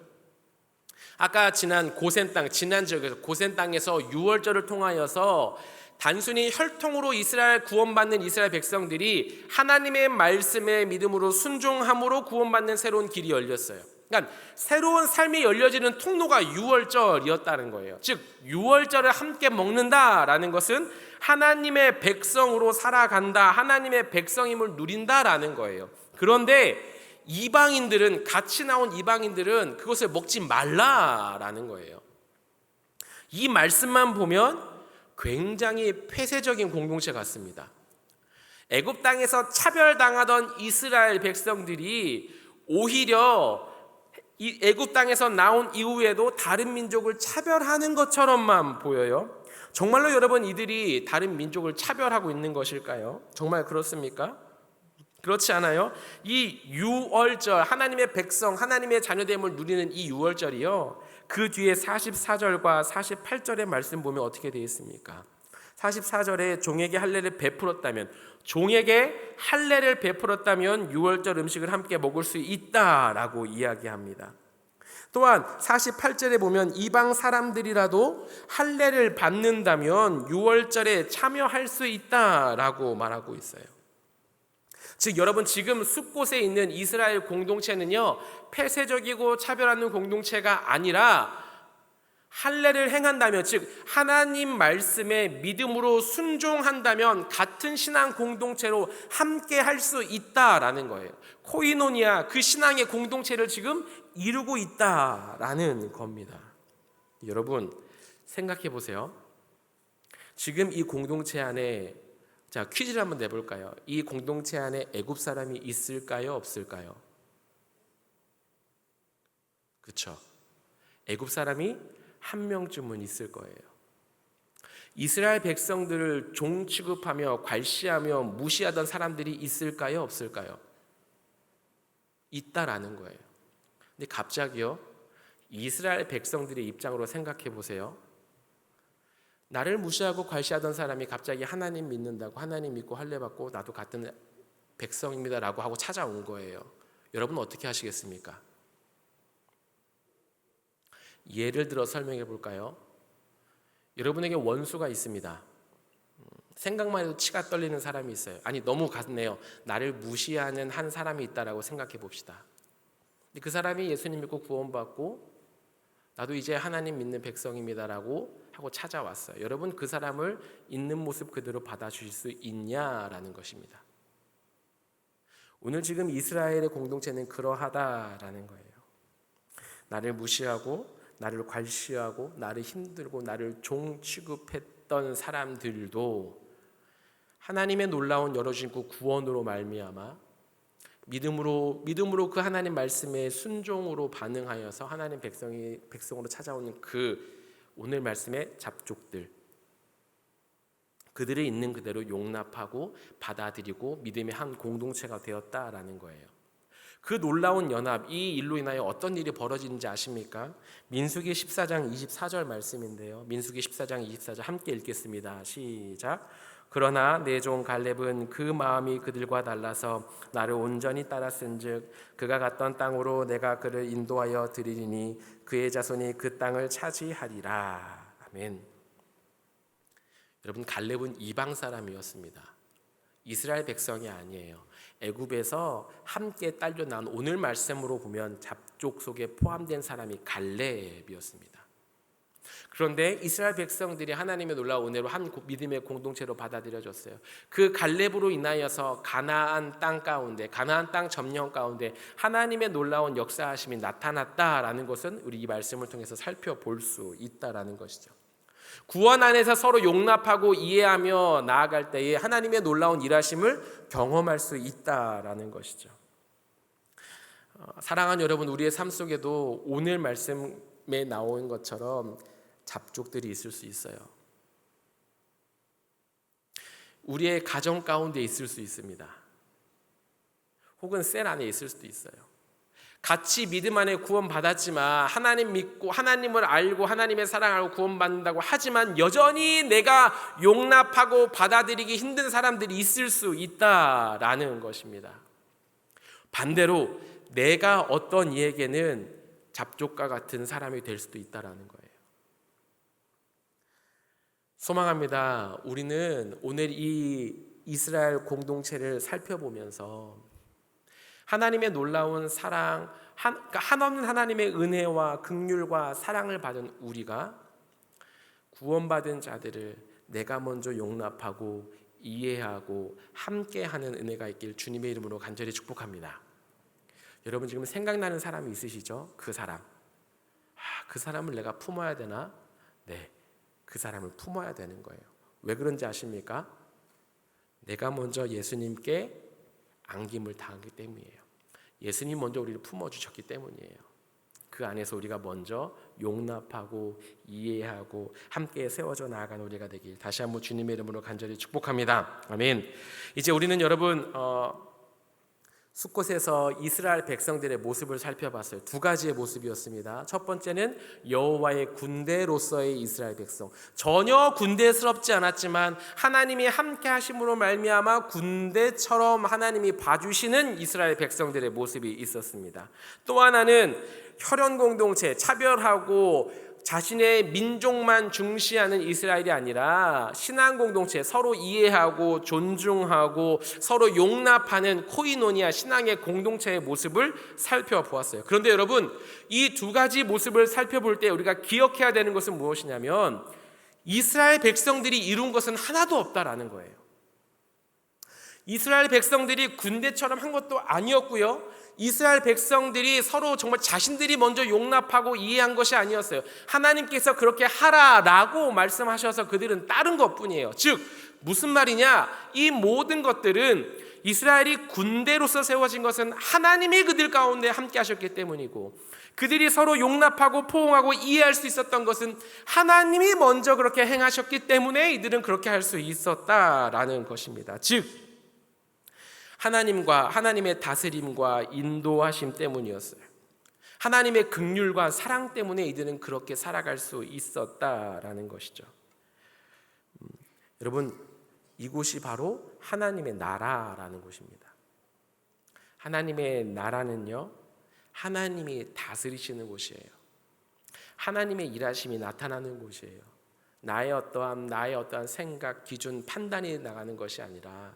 아까 지난 고센 땅, 지난 지역에서 고센 땅에서 유월절을 통하여서 단순히 혈통으로 이스라엘 구원받는 이스라엘 백성들이 하나님의 말씀에 믿음으로 순종함으로 구원받는 새로운 길이 열렸어요. 그러니까 새로운 삶이 열려지는 통로가 유월절이었다는 거예요. 즉 유월절을 함께 먹는다라는 것은 하나님의 백성으로 살아간다, 하나님의 백성임을 누린다라는 거예요. 그런데 이방인들은, 같이 나온 이방인들은 그것을 먹지 말라라는 거예요. 이 말씀만 보면 굉장히 폐쇄적인 공동체 같습니다. 애굽 땅에서 차별당하던 이스라엘 백성들이 오히려 이 애굽 땅에서 나온 이후에도 다른 민족을 차별하는 것처럼만 보여요. 정말로 여러분, 이들이 다른 민족을 차별하고 있는 것일까요? 정말 그렇습니까? 그렇지 않아요? 이 유월절, 하나님의 백성, 하나님의 자녀됨을 누리는 이 유월절이요, 그 뒤에 44절과 48절의 말씀 보면 어떻게 되어 있습니까? 44절에 종에게 할례를 베풀었다면, 종에게 할례를 베풀었다면 유월절 음식을 함께 먹을 수 있다라고 이야기합니다. 또한 48절에 보면 이방 사람들이라도 할례를 받는다면 유월절에 참여할 수 있다라고 말하고 있어요. 즉 여러분, 지금 숲곳에 있는 이스라엘 공동체는요, 폐쇄적이고 차별하는 공동체가 아니라 할례를 행한다면, 즉 하나님 말씀에 믿음으로 순종한다면 같은 신앙 공동체로 함께 할 수 있다라는 거예요. 코이노니아, 그 신앙의 공동체를 지금 이루고 있다라는 겁니다. 여러분 생각해 보세요. 지금 이 공동체 안에, 자, 퀴즈를 한번 내볼까요? 이 공동체 안에 애굽 사람이 있을까요? 없을까요? 그렇죠. 애굽 사람이 한 명쯤은 있을 거예요. 이스라엘 백성들을 종 취급하며 괄시하며 무시하던 사람들이 있을까요? 없을까요? 있다라는 거예요. 근데 갑자기요, 이스라엘 백성들의 입장으로 생각해 보세요. 나를 무시하고 괄시하던 사람이 갑자기 하나님 믿는다고, 하나님 믿고 할례 받고 나도 같은 백성입니다라고 하고 찾아온 거예요. 여러분 어떻게 하시겠습니까? 예를 들어 설명해 볼까요? 여러분에게 원수가 있습니다. 생각만 해도 치가 떨리는 사람이 있어요. 아니 너무 같네요. 나를 무시하는 한 사람이 있다라고 생각해 봅시다. 근데 그 사람이 예수님 믿고 구원받고 나도 이제 하나님 믿는 백성입니다라고 하고 찾아왔어요. 여러분 그 사람을 있는 모습 그대로 받아주실 수 있냐라는 것입니다. 오늘 지금 이스라엘의 공동체는 그러하다라는 거예요. 나를 무시하고 나를 괄시하고 나를 힘들고 나를 종 취급했던 사람들도 하나님의 놀라운 열어주신 그 구원으로 말미암아 믿음으로 그 하나님 말씀에 순종으로 반응하여서 하나님 백성으로 찾아오는 그 오늘 말씀의 잡족들, 그들이 있는 그대로 용납하고 받아들이고 믿음의 한 공동체가 되었다라는 거예요. 그 놀라운 연합, 이 일로 인하여 어떤 일이 벌어지는지 아십니까? 민수기 14장 24절 말씀인데요. 민수기 14장 24절 함께 읽겠습니다. 시작. 그러나 내 종 갈렙은 그 마음이 그들과 달라서 나를 온전히 따랐은즉 그가 갔던 땅으로 내가 그를 인도하여 드리리니 그의 자손이 그 땅을 차지하리라. 아멘. 여러분 갈렙은 이방 사람이었습니다. 이스라엘 백성이 아니에요. 애굽에서 함께 딸려 나온 오늘 말씀으로 보면 잡족 속에 포함된 사람이 갈렙이었습니다. 그런데 이스라엘 백성들이 하나님의 놀라운 은혜로 한 믿음의 공동체로 받아들여졌어요. 그 갈렙으로 인하여서 가나안 땅 가운데, 가나안 땅 점령 가운데 하나님의 놀라운 역사하심이 나타났다라는 것은 우리 이 말씀을 통해서 살펴볼 수 있다라는 것이죠. 구원 안에서 서로 용납하고 이해하며 나아갈 때에 하나님의 놀라운 일하심을 경험할 수 있다라는 것이죠. 사랑하는 여러분, 우리의 삶 속에도 오늘 말씀에 나온 것처럼 잡족들이 있을 수 있어요. 우리의 가정 가운데 있을 수 있습니다. 혹은 셀 안에 있을 수도 있어요. 같이 믿음 안에 구원받았지만 하나님 믿고 하나님을 알고 하나님의 사랑을 알고 구원받는다고 하지만 여전히 내가 용납하고 받아들이기 힘든 사람들이 있을 수 있다라는 것입니다. 반대로 내가 어떤 이에게는 잡족과 같은 사람이 될 수도 있다라는 거예요. 소망합니다. 우리는 오늘 이 이스라엘 공동체를 살펴보면서 하나님의 놀라운 사랑, 한없는 하나님의 은혜와 긍휼과 사랑을 받은 우리가 구원받은 자들을 내가 먼저 용납하고 이해하고 함께하는 은혜가 있길 주님의 이름으로 간절히 축복합니다. 여러분 지금 생각나는 사람이 있으시죠? 그 사람. 그 사람을 내가 품어야 되나? 네, 그 사람을 품어야 되는 거예요. 왜 그런지 아십니까? 내가 먼저 예수님께 안김을 당하기 때문이에요. 예수님 먼저 우리를 품어주셨기 때문이에요. 그 안에서 우리가 먼저 용납하고 이해하고 함께 세워져 나아가는 우리가 되길 다시 한번 주님의 이름으로 간절히 축복합니다. 아멘. 이제 우리는 여러분 숫곳에서 이스라엘 백성들의 모습을 살펴봤어요. 두 가지의 모습이었습니다. 첫 번째는 여호와의 군대로서의 이스라엘 백성. 전혀 군대스럽지 않았지만 하나님이 함께 하심으로 말미암아 군대처럼 하나님이 봐주시는 이스라엘 백성들의 모습이 있었습니다. 또 하나는 혈연 공동체, 차별하고 자신의 민족만 중시하는 이스라엘이 아니라 신앙 공동체, 서로 이해하고 존중하고 서로 용납하는 코이노니아 신앙의 공동체의 모습을 살펴보았어요. 그런데 여러분, 이 두 가지 모습을 살펴볼 때 우리가 기억해야 되는 것은 무엇이냐면 이스라엘 백성들이 이룬 것은 하나도 없다라는 거예요. 이스라엘 백성들이 군대처럼 한 것도 아니었고요. 이스라엘 백성들이 서로 정말 자신들이 먼저 용납하고 이해한 것이 아니었어요. 하나님께서 그렇게 하라라고 말씀하셔서 그들은 따른 것뿐이에요. 즉 무슨 말이냐? 이 모든 것들은 이스라엘이 군대로서 세워진 것은 하나님이 그들 가운데 함께 하셨기 때문이고, 그들이 서로 용납하고 포용하고 이해할 수 있었던 것은 하나님이 먼저 그렇게 행하셨기 때문에 이들은 그렇게 할 수 있었다라는 것입니다. 즉 하나님과 하나님의 다스림과 인도하심 때문이었어요. 하나님의 긍휼과 사랑 때문에 이들은 그렇게 살아갈 수 있었다라는 것이죠. 여러분, 이곳이 바로 하나님의 나라라는 곳입니다. 하나님의 나라는요, 하나님이 다스리시는 곳이에요. 하나님의 일하심이 나타나는 곳이에요. 나의 어떠한 생각, 기준, 판단이 나가는 것이 아니라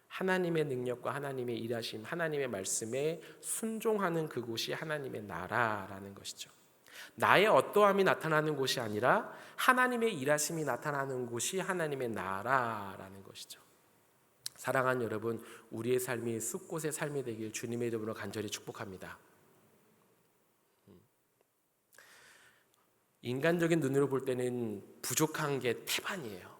하나님의 능력과 하나님의 일하심, 하나님의 말씀에 순종하는 그곳이 하나님의 나라라는 것이죠. 나의 어떠함이 나타나는 곳이 아니라 하나님의 일하심이 나타나는 곳이 하나님의 나라라는 것이죠. 사랑하는 여러분, 우리의 삶이 숲곳의 삶이 되길 주님의 이름으로 간절히 축복합니다. 인간적인 눈으로 볼 때는 부족한 게 태반이에요.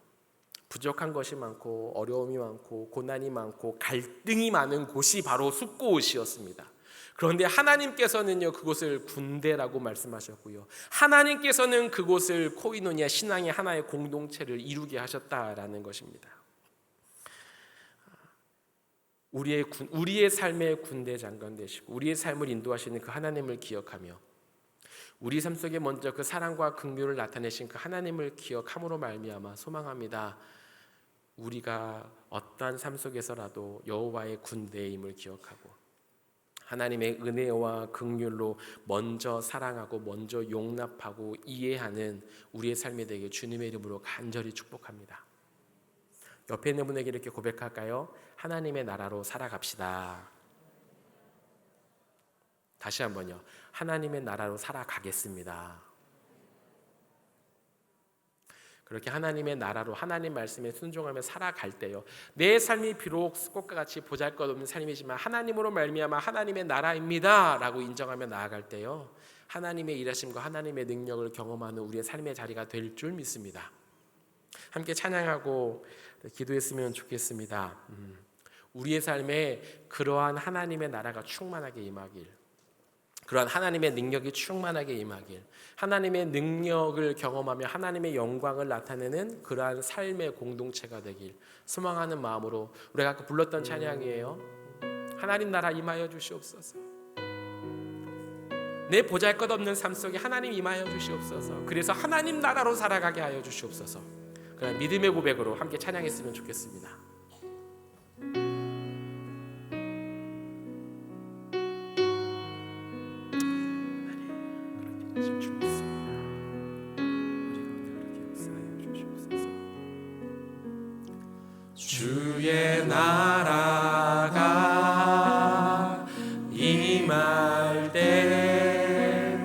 부족한 것이 많고 어려움이 많고 고난이 많고 갈등이 많은 곳이 바로 숲곳이었습니다. 그런데 하나님께서는요, 그곳을 군대라고 말씀하셨고요, 하나님께서는 그곳을 코이노니아, 신앙의 하나의 공동체를 이루게 하셨다라는 것입니다. 우리의 삶의 군대 장관 되시고 우리의 삶을 인도하시는 그 하나님을 기억하며 우리 삶 속에 먼저 그 사랑과 긍휼을 나타내신 그 하나님을 기억함으로 말미암아 소망합니다. 우리가 어떠한 삶 속에서라도 여호와의 군대임을 기억하고 하나님의 은혜와 긍휼로 먼저 사랑하고 먼저 용납하고 이해하는 우리의 삶이 되게 주님의 이름으로 간절히 축복합니다. 옆에 있는 분에게 이렇게 고백할까요? 하나님의 나라로 살아갑시다. 다시 한번요. 하나님의 나라로 살아가겠습니다. 그렇게 하나님의 나라로 하나님 말씀에 순종하며 살아갈 때요, 내 삶이 비록 숲과 같이 보잘것없는 삶이지만 하나님으로 말미암아 하나님의 나라입니다 라고 인정하며 나아갈 때요, 하나님의 일하심과 하나님의 능력을 경험하는 우리의 삶의 자리가 될 줄 믿습니다. 함께 찬양하고 기도했으면 좋겠습니다. 우리의 삶에 그러한 하나님의 나라가 충만하게 임하길, 그러한 하나님의 능력이 충만하게 임하길, 하나님의 능력을 경험하며 하나님의 영광을 나타내는 그러한 삶의 공동체가 되길 소망하는 마음으로 우리가 아까 불렀던 찬양이에요. 하나님 나라 임하여 주시옵소서. 내 보잘것없는 삶 속에 하나님 임하여 주시옵소서. 그래서 하나님 나라로 살아가게 하여 주시옵소서. 그런 믿음의 고백으로 함께 찬양했으면 좋겠습니다. 주의 나라가 임할 때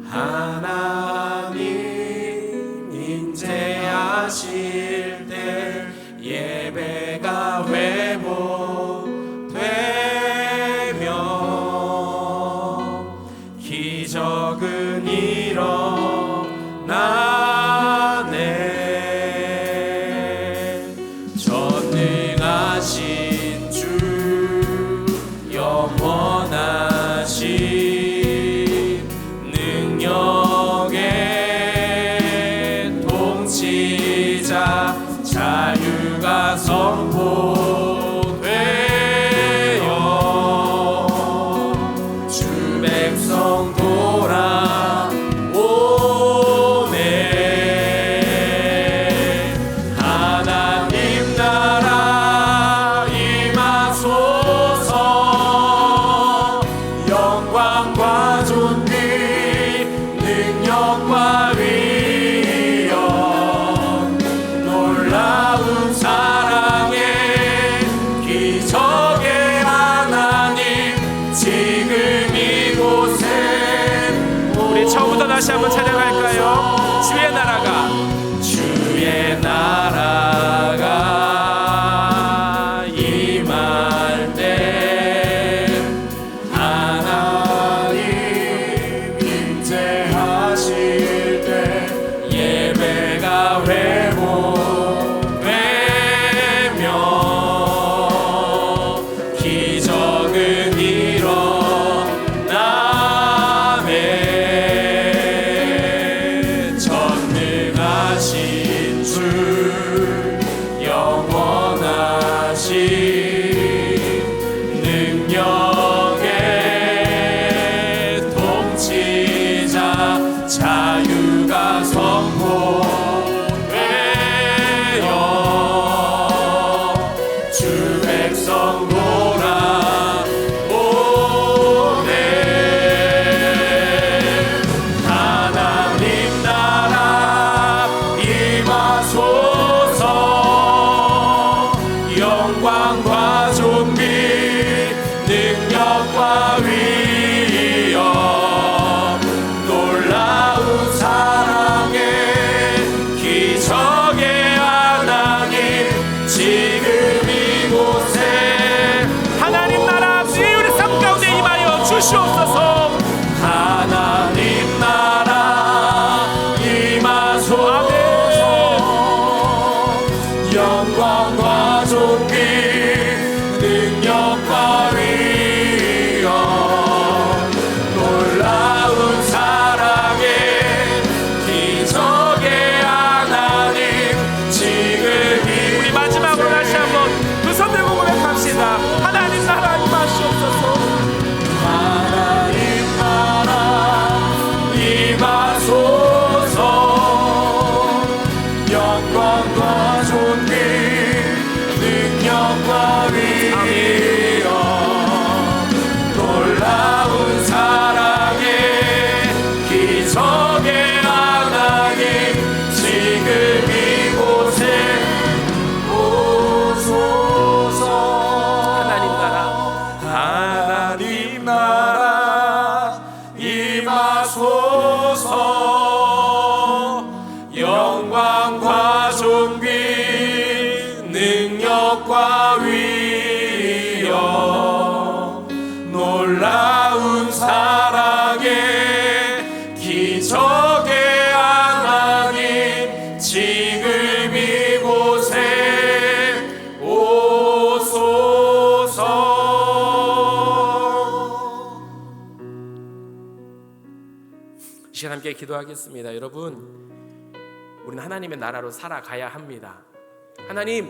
하나님 인재하실 때 예배가 회복되며 기적은 일어나네. 전능하신 주 영원하신 능력의 통치자 자유가 선포되어 주 백성 돌아오네. 하나님 나라 임하소서. 영광과 존귀 능력과 위엄 놀라운 사랑의 기적의 하나님 지금 이곳에 우리 처음부터 다시 한번 찬양할까요? 주의 나라가 임할 때 하나님 인재하실 때 예배가 회복되며 영광과 존귀 능력과 위엄 놀라운 사랑의 기적의 하나님 지금이 우리 마지막으로 다시 한번 두 손 들고 고백합시다. 하나님 나라 임하시옵소서. 하나님 나라 임하소서 영광과 존귀 능력과 위엄 놀라운 사랑의 기적의 하나님 지금 이곳에 오소서 하나님 나라 하나님 나라 임하소서 영광과 존귀 능력과 위엄 놀라운 사랑의 기적의 하나님 지금 이곳에 오소서. 이 시간 함께 기도하겠습니다. 여러분, 우리는 하나님의 나라로 살아가야 합니다. 하나님,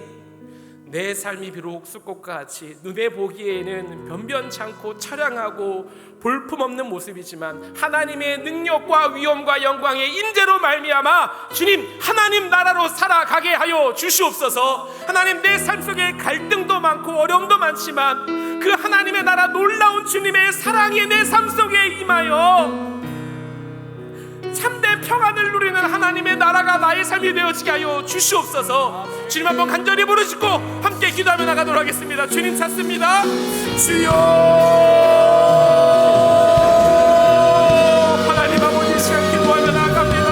내 삶이 비록 숲꽃과 같이 눈에 보기에는 변변찮고 처량하고 볼품없는 모습이지만 하나님의 능력과 위엄과 영광의 임재로 말미암아 주님 하나님 나라로 살아가게 하여 주시옵소서. 하나님, 내 삶 속에 갈등도 많고 어려움도 많지만 그 하나님의 나라 놀라운 주님의 사랑이 내 삶 속에 임하여 참된 평안을 누리는 하나님의 나라가 나의 삶이 되어지게 하여 주시옵소서. 주님 한번 간절히 부르시고 함께 기도하며 나가도록 하겠습니다. 주님 찾습니다. 주여, 하나님 아버지, 이 시간 기도하며 나아갑니다.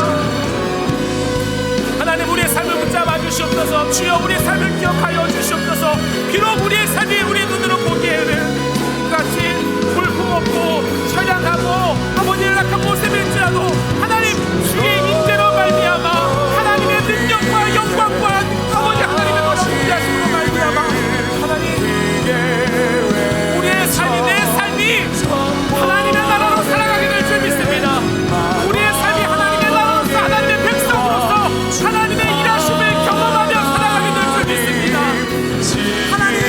하나님, 우리의 삶을 붙잡아 주시옵소서. 주여, 우리의 삶을 기억하여 주시옵소서. 비록 우리의 삶이 우리 눈으로 보기에는 같이 볼품없고 처량하고 아버지 연락한 모습일지라도 하나님 주의 인재로 말미암아 하나님의 능력과 영광과 아버지 하나님의 너를 공개하심으로 말미암아 하나님 우리의 삶이 내 삶이 하나님의 나라로 살아가게 될 줄 믿습니다. 우리의 삶이 하나님의 나라로서 하나님의 백성으로서 하나님의 일하심을 경험하며 살아가게 될 줄 믿습니다. 하나님,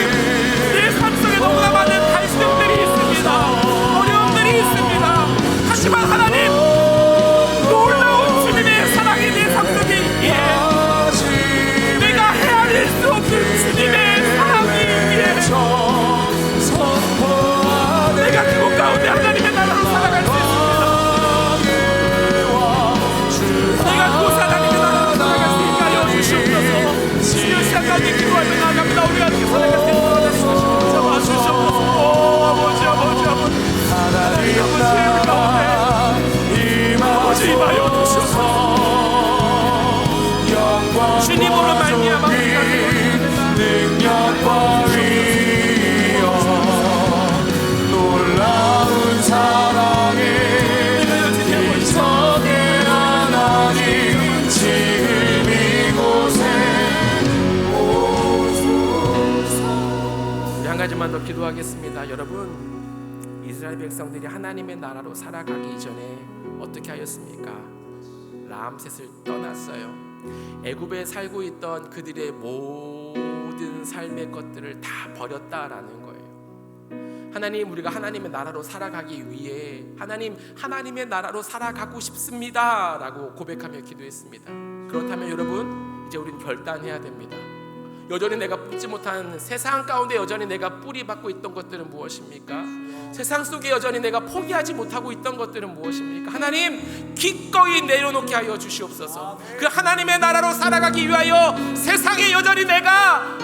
내 삶 속에 너무나 많은 갈등들이 있습니다. 어려움들이 있습니다. 하지만 하나님, 놀라운 주님의 사랑이 내 삶 속에 있기에 내가 헤아릴 수 없는 주님의 사랑이 있기에 내가 그곳 가운데 하나님의 나라로 살아갈 수 있습니다. 내가 그곳 하나님의 나라로 살아갈 수 있게 하여 주시옵소서. 주여, 시작까지 기도하며 나아갑니다. 우리가 이렇게 살아갈 수 있도록 잡아 주시옵소서. 아버지 아버지 아버지 하나님 아버지의 가운데 아버지 임하여 주셔서 주님으로 말미암아 우리가 능력과 위엄 놀라운 사랑의 기적의 하나님 지금 이곳에 오소서. 우리 한 가지만 더 기도하겠습니다. 여러분, 이스라엘 백성들이 하나님의 나라로 살아가기 이전에 어떻게 하였습니까? 람셋을 떠났어요. 애굽에 살고 있던 그들의 모든 삶의 것들을 다 버렸다라는 거예요. 하나님, 우리가 하나님의 나라로 살아가기 위해 하나님의 나라로 살아가고 싶습니다라고 고백하며 기도했습니다. 그렇다면 여러분, 이제 우리는 결단해야 됩니다. 여전히 내가 뽑지 못한 세상 가운데 여전히 내가 뿌리 박고 있던 것들은 무엇입니까? 세상 속에 여전히 내가 포기하지 못하고 있던 것들은 무엇입니까? 하나님, 기꺼이 내려놓게 하여 주시옵소서. 그 하나님의 나라로 살아가기 위하여 세상에 여전히 내가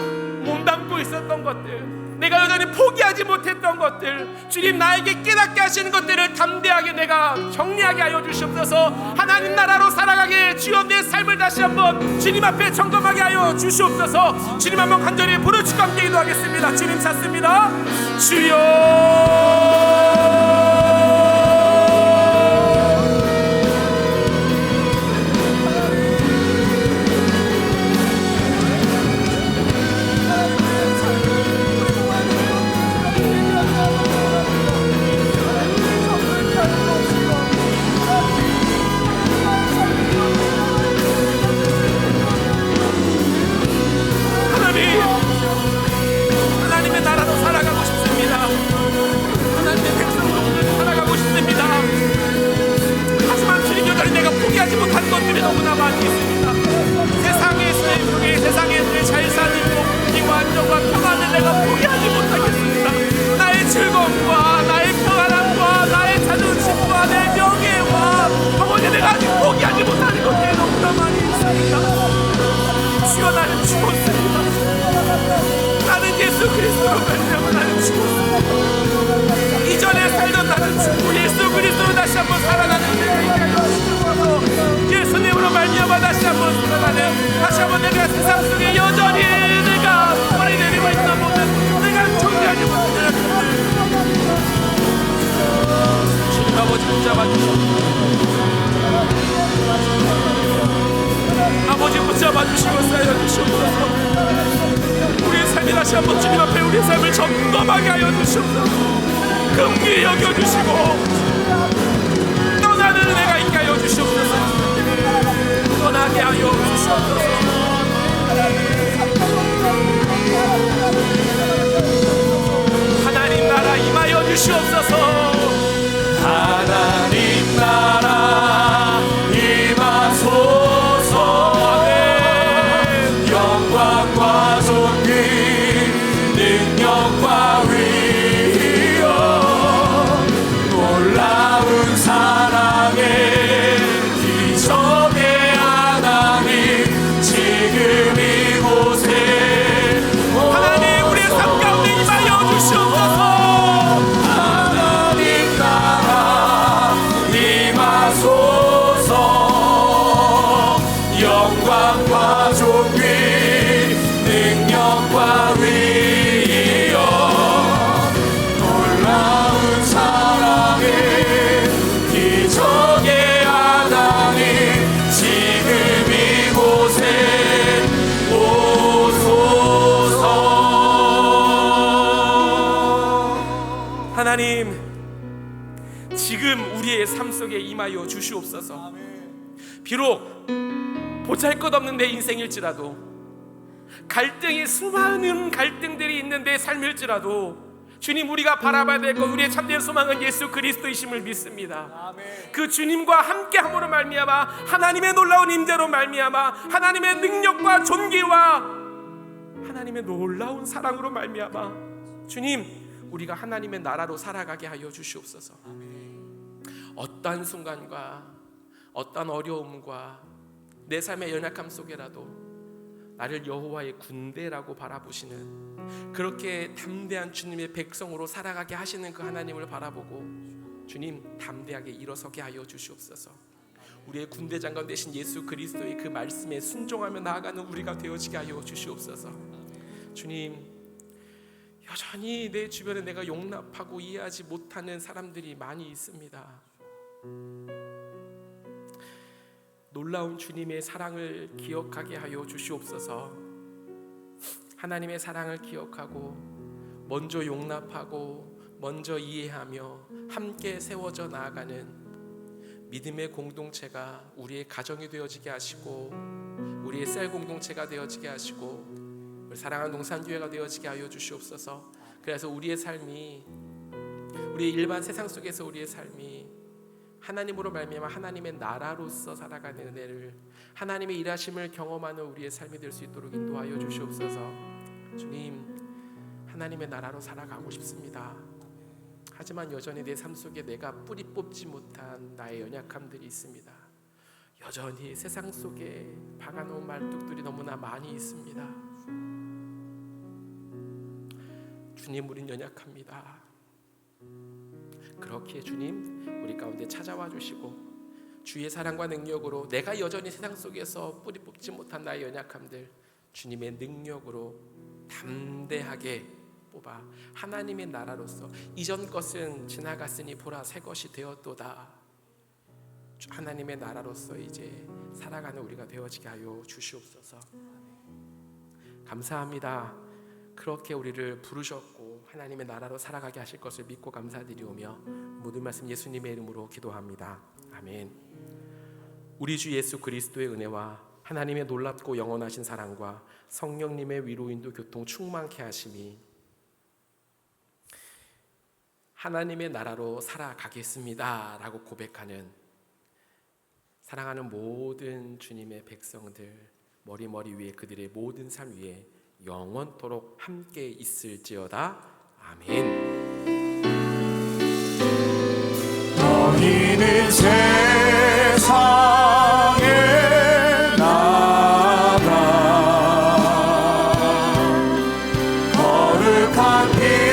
몸담고 있었던 것들, 내가 여전히 포기하지 못했던 것들, 주님 나에게 깨닫게 하시는 것들을 담대하게 내가 정리하게 하여 주시옵소서. 하나님 나라로 살아가게 주여 내 삶을 다시 한번 주님 앞에 점검하게 하여 주시옵소서. 주님 한번 간절히 부르짖고 함께 기도하겠습니다. 주님 찾습니다. 주여, 내가 포기하지 못하겠습니다. 나의 즐거움과 나의 평안함과 나의 자존심과 내 명예와 아버지 내가 아직 포기하지 못하는 것들이 너무나 많이 있습니다. 주여 나는 죽었습니다. 나는 예수 그리스도로 말미암아 나는 죽었습니다. 이전에 살던 나는 죽고 예수 그리스도로 다시 한번 살아나는 내가 있게 하여 주옵소서. 예수님으로 말미암아 다시 한번 살아나는 다시 한번 내가 세상 속에 여전히 내가 머리 내리고 있다 보면 내가 존재하지 못하는 주님 아버지 붙잡아 주시옵소서. 아버지 붙잡아 주시고 쌓여 주시옵소서. 우리의 삶이 다시 한번 주님 앞에 우리의 삶을 점검하게 하여 주시옵소서. 긍휼히 여겨주시고 떠나는 은혜가 있게 하여 주시옵소서. 떠나게 하여 주시옵소서. 하나님 나라 임하여 주시옵소서. 하나님 나라 임하소서. 영광과 존귀 능력과 위엄 놀라운 사랑의 기적의 하나님 지금 이곳에 하나님 우리의 삶 가운데 임하여 주시옵소서. 하나님 나라 임하소서. 영광과 존귀 능력과 위엄 놀라운 사랑의 기적의 하나님 지금 이곳에 오소서. 하나님 지금 우리의 삶 속에 임하여 주시옵소서. 비록 보잘것없는 내 인생일지라도 갈등이 수많은 갈등들이 있는 내 삶일지라도 주님 우리가 바라봐야 될 것 우리의 참된 소망은 예수 그리스도이심을 믿습니다. 그 주님과 함께함으로 말미암아 하나님의 놀라운 임재로 말미암아 하나님의 능력과 존귀와 하나님의 놀라운 사랑으로 말미암아 주님 우리가 하나님의 나라로 살아가게 하여 주시옵소서. 어떠한 순간과 어떠한 어려움과 내 삶의 연약함 속에라도 나를 여호와의 군대라고 바라보시는 그렇게 담대한 주님의 백성으로 살아가게 하시는 그 하나님을 바라보고 주님 담대하게 일어서게 하여 주시옵소서. 우리의 군대 장관 되신 예수 그리스도의 그 말씀에 순종하며 나아가는 우리가 되어지게 하여 주시옵소서. 주님 여전히 내 주변에 내가 용납하고 이해하지 못하는 사람들이 많이 있습니다. 놀라운 주님의 사랑을 기억하게 하여 주시옵소서. 하나님의 사랑을 기억하고 먼저 용납하고 먼저 이해하며 함께 세워져 나아가는 믿음의 공동체가 우리의 가정이 되어지게 하시고 우리의 셀 공동체가 되어지게 하시고 우리 사랑하는 농산교회가 되어지게 하여 주시옵소서. 그래서 우리의 삶이 우리의 일반 세상 속에서 우리의 삶이 하나님으로 말미암아 하나님의 나라로서 살아가는 은혜를 하나님의 일하심을 경험하는 우리의 삶이 될 수 있도록 인도하여 주시옵소서. 주님 하나님의 나라로 살아가고 싶습니다. 하지만 여전히 내 삶 속에 내가 뿌리 뽑지 못한 나의 연약함들이 있습니다. 여전히 세상 속에 박아놓은 말뚝들이 너무나 많이 있습니다. 주님 우린 연약합니다. 그렇게 주님 우리 가운데 찾아와 주시고 주의 사랑과 능력으로 내가 여전히 세상 속에서 뿌리 뽑지 못한 나의 연약함들 주님의 능력으로 담대하게 뽑아 하나님의 나라로서 이전 것은 지나갔으니 보라 새 것이 되었도다. 하나님의 나라로서 이제 살아가는 우리가 되어지게 하여 주시옵소서. 감사합니다. 그렇게 우리를 부르셨고 하나님의 나라로 살아가게 하실 것을 믿고 감사드리오며 모든 말씀 예수님의 이름으로 기도합니다. 아멘. 우리 주 예수 그리스도의 은혜와 하나님의 놀랍고 영원하신 사랑과 성령님의 위로인도 교통 충만케 하심이 하나님의 나라로 살아가겠습니다 라고 고백하는 사랑하는 모든 주님의 백성들 머리 위에 그들의 모든 삶 위에 영원토록 함께 있을지어다. 아멘. 너희는 세상에 나가 거룩한 길